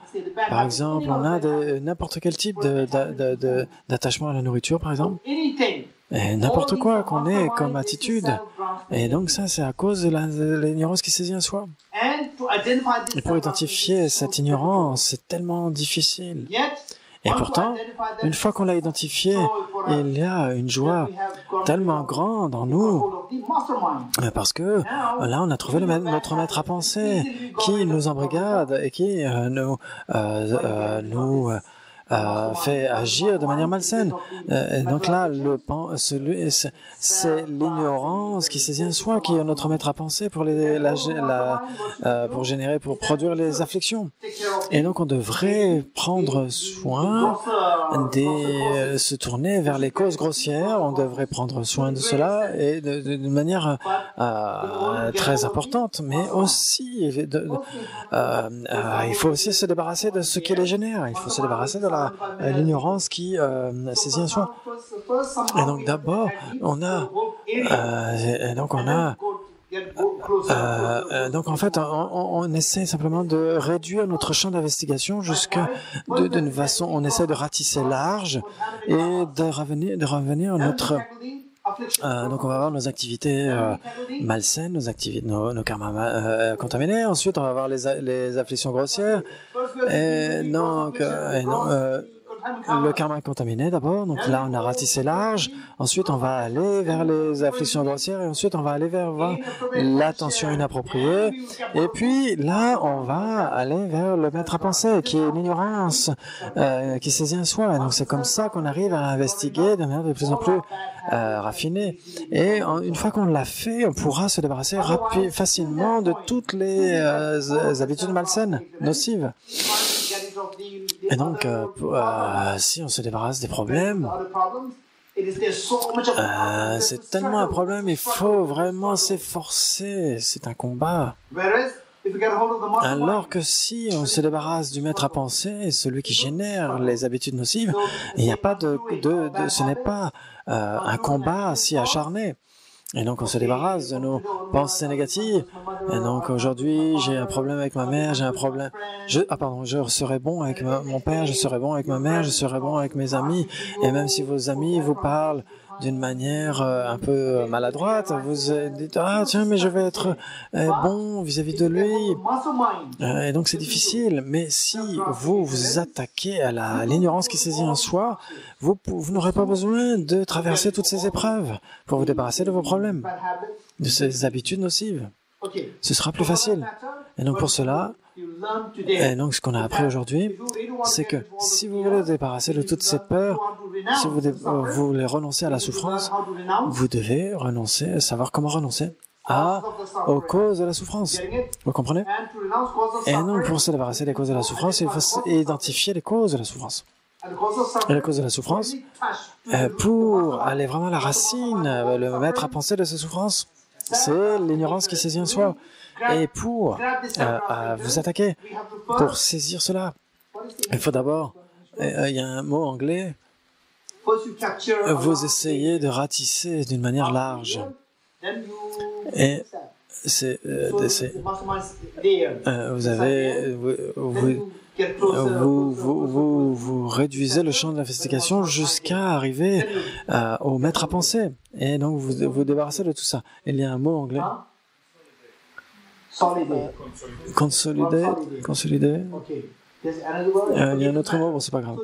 par exemple, on a n'importe quel type d'attachement à la nourriture, par exemple. Et n'importe quoi qu'on ait comme attitude. Et donc ça, c'est à cause de l'ignorance qui saisit un soi. Et pour identifier cette ignorance, c'est tellement difficile. Et pourtant, une fois qu'on l'a identifié, il y a une joie tellement grande en nous, parce que là, on a trouvé notre maître à penser, qui nous embrigade et qui nous fait agir de manière malsaine. Donc là, c'est l'ignorance qui saisit un soi qui est notre maître à penser pour pour produire les afflictions. Et donc on devrait prendre soin se tourner vers les causes grossières. On devrait prendre soin de cela et de manière très importante, mais aussi il faut aussi se débarrasser de ce qui les génère. Il faut se débarrasser de l'ignorance qui saisit un soi. Et donc d'abord, donc en fait, on essaie simplement de réduire notre champ d'investigation jusqu'à d'une façon, on essaie de ratisser large et de revenir à notre donc on va avoir nos activités malsaines, nos karmas contaminés. Ensuite, on va avoir les afflictions grossières. Et donc, le karma contaminé d'abord. Donc là, on a ratissé large. Ensuite, on va aller vers les afflictions grossières. Et ensuite, on va aller vers l'attention inappropriée. Et puis là, on va aller vers le maître à penser, qui est l'ignorance qui saisit un soi. Et donc c'est comme ça qu'on arrive à investiguer de manière de plus en plus raffinée. Et une fois qu'on l'a fait, on pourra se débarrasser facilement de toutes les habitudes malsaines, nocives. Et donc, si on se débarrasse des problèmes, c'est tellement un problème, il faut vraiment s'efforcer, c'est un combat. Alors que si on se débarrasse du maître à penser, celui qui génère les habitudes nocives, il n'y a pas ce n'est pas un combat si acharné. Et donc on se débarrasse de nos pensées négatives. Et donc aujourd'hui j'ai un problème avec ma mère, j'ai un problème. Je serai bon avec mon père, je serai bon avec ma mère, je serai bon avec mes amis. Et même si vos amis vous parlent d'une manière un peu maladroite, vous dites ah tiens mais je vais être bon vis-à-vis de lui. Et donc c'est difficile. Mais si vous vous attaquez à l'ignorance qui saisit en soi, vous n'aurez pas besoin de traverser toutes ces épreuves pour vous débarrasser de vos problèmes, de ces habitudes nocives. Ce sera plus facile. Et donc pour cela, et donc ce qu'on a appris aujourd'hui, c'est que si vous voulez vous débarrasser de toutes ces peurs, si vous voulez renoncer à la souffrance, vous devez savoir comment renoncer aux causes de la souffrance. Vous comprenez? Et donc pour se débarrasser des causes de la souffrance, il faut identifier les causes de la souffrance. Et la cause de la souffrance, pour aller vraiment à la racine, le maître à penser de ces souffrances, c'est l'ignorance qui saisit en soi. Et pour vous attaquer, pour saisir cela, il faut d'abord, il y a un mot anglais, vous essayez de ratisser d'une manière large. Et c'est vous réduisez le champ d'investigation jusqu'à arriver au maître à penser. Et donc vous vous débarrassez de tout ça. Il y a un mot anglais. Consolider. Il y a un autre mot, bon, c'est pas grave.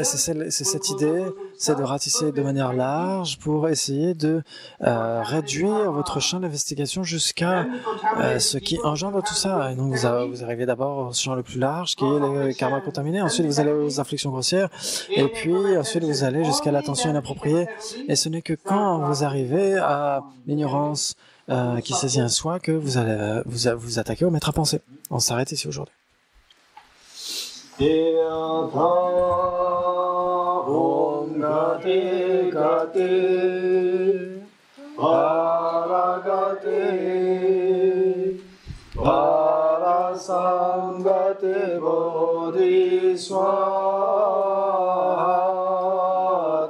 C'est cette idée, c'est de ratisser de manière large pour essayer de réduire votre champ d'investigation jusqu'à ce qui engendre tout ça. Et donc vous arrivez d'abord au champ le plus large, qui est les karmas contaminés. Ensuite, vous allez aux afflictions grossières. Et puis, ensuite, vous allez jusqu'à l'attention inappropriée. Et ce n'est que quand vous arrivez à l'ignorance qui saisit un soi que vous allez vous attaquer au maître à penser. On s'arrête ici aujourd'hui. Gate swaha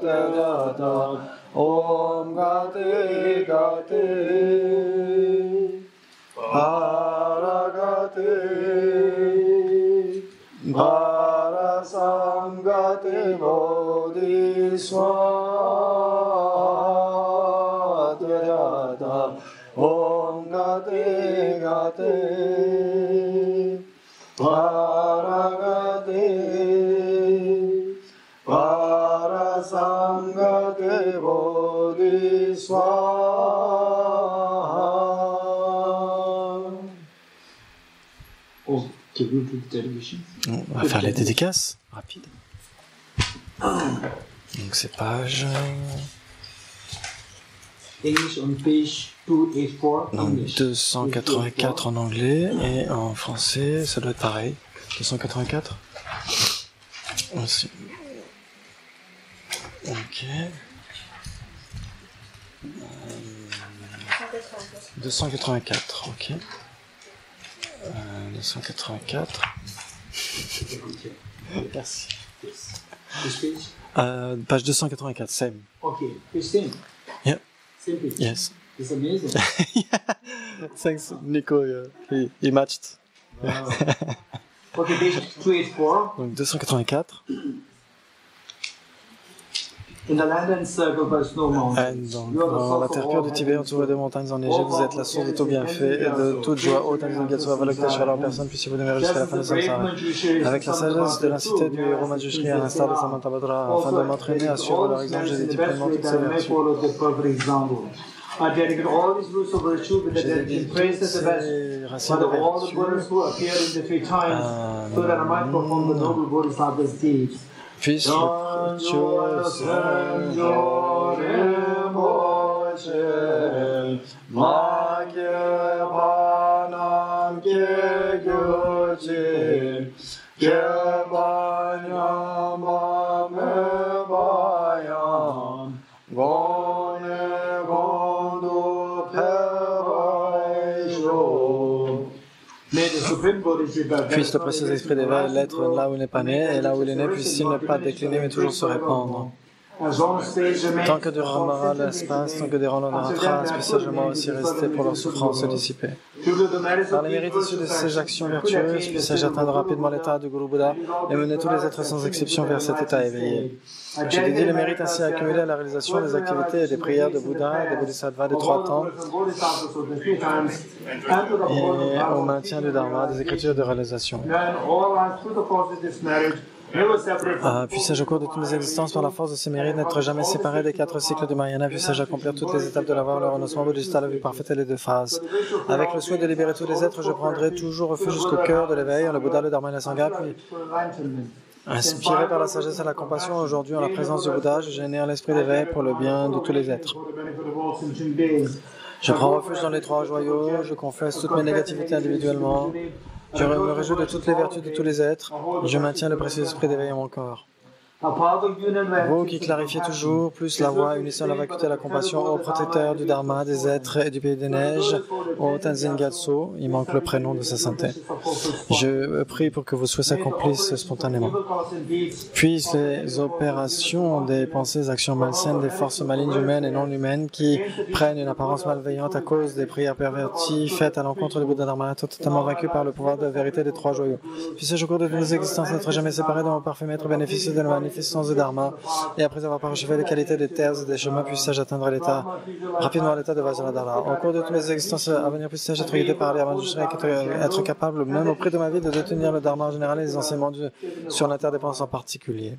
tejata om gate gate bharagate bharasamgate bodhi swaha tejata om gate gate bharagate bharasamgate bodhi swaha. On va faire les dédicaces rapides. Donc c'est page. English on page 284. Donc 284 en anglais et en français, ça doit être pareil. 284. Aussi. Ok. 284, ok. 284. Merci. Page 284, same. Okay, it's same. Yeah. Same page. Yes. It's amazing. Yeah. Thanks, Nico. He matched. Wow. Okay, page 284. Donc 284. In the land encircled by snow mountains. Donc, dans la terre pure du Tibet, entourée de montagnes enneigées, vous êtes la source de tout bienfait et de toute joie. Ô Tanzangatsu Avalokiteshvara en personne, puissiez-vous demeurer jusqu'à la fin de samsara. Avec la sagesse de l'incité du héros Manjushri, à l'instar de Samantabhadra, afin de m'entraîner à suivre leur exemple, j'ai dédié pleinement toutes ces vertus. I dedicate all these roots of virtue with the dedicated praise as the best for all the Buddhas who appeared in the three times, so that I might perform the noble Bodhisattva's deeds. Puisse le précieux esprit d'éveil, l'être là où il n'est pas né, et là où il est né, puisse-t-il ne pas décliner, mais toujours se répandre. Tant que durera l'espace, tant que déroulera la trace, puisse sagement aussi rester pour leur souffrance se dissiper. Par les mérites issus de ces actions vertueuses, puisse-je atteindre rapidement l'état du Guru Bouddha et mener tous les êtres sans exception vers cet état éveillé. J'ai dédié les mérites ainsi accumulés à la réalisation des activités et des prières de Bouddha, des Bodhisattvas des 3 temps, et au maintien du Dharma, des écritures de réalisation. Puissé-je au cours de toutes mes existences, par la force de ces mérites, n'être jamais séparé des 4 cycles de Mahayana, puissé-je accomplir toutes les étapes de la voie, le renoncement bouddhiste, la vie parfaite et les 2 phases. Avec le souhait de libérer tous les êtres, je prendrai toujours refuge jusqu'au cœur de l'éveil, en le Bouddha, le Dharma et la Sangha, puis inspiré par la sagesse et la compassion, aujourd'hui en la présence du Bouddha, je génère l'esprit d'éveil pour le bien de tous les êtres. Je prends refuge dans les 3 joyaux, je confesse toutes mes négativités individuellement, je me réjouis de toutes les vertus de tous les êtres, je maintiens le précieux esprit d'éveil en mon corps. Vous qui clarifiez toujours plus la voie, unissant la vacuité et la compassion, ô protecteur du Dharma, des êtres et du pays des neiges, ô Tenzin Gyatso, il manque le prénom de sa sainteté. Je prie pour que vos souhaits s'accomplissent spontanément. Puissent les opérations des pensées, actions malsaines, des forces malignes humaines et non humaines qui prennent une apparence malveillante à cause des prières perverties faites à l'encontre du Bouddha Dharma, totalement vaincues par le pouvoir de la vérité des 3 joyaux. Puissent-je au cours de nos existences n'être jamais séparés de mon parfait maître, bénéficier de la magnificence du Dharma, et après avoir parachevé les qualités des terres et des chemins, puisse-je atteindre rapidement l'état de Vajradhara. Au cours de toutes mes existences à venir, puisse-je être guidé par les Manjushri, être capable, même au prix de ma vie, de détenir le Dharma en général et les enseignements sur l'interdépendance en particulier.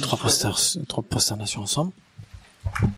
3 prosternations ensemble.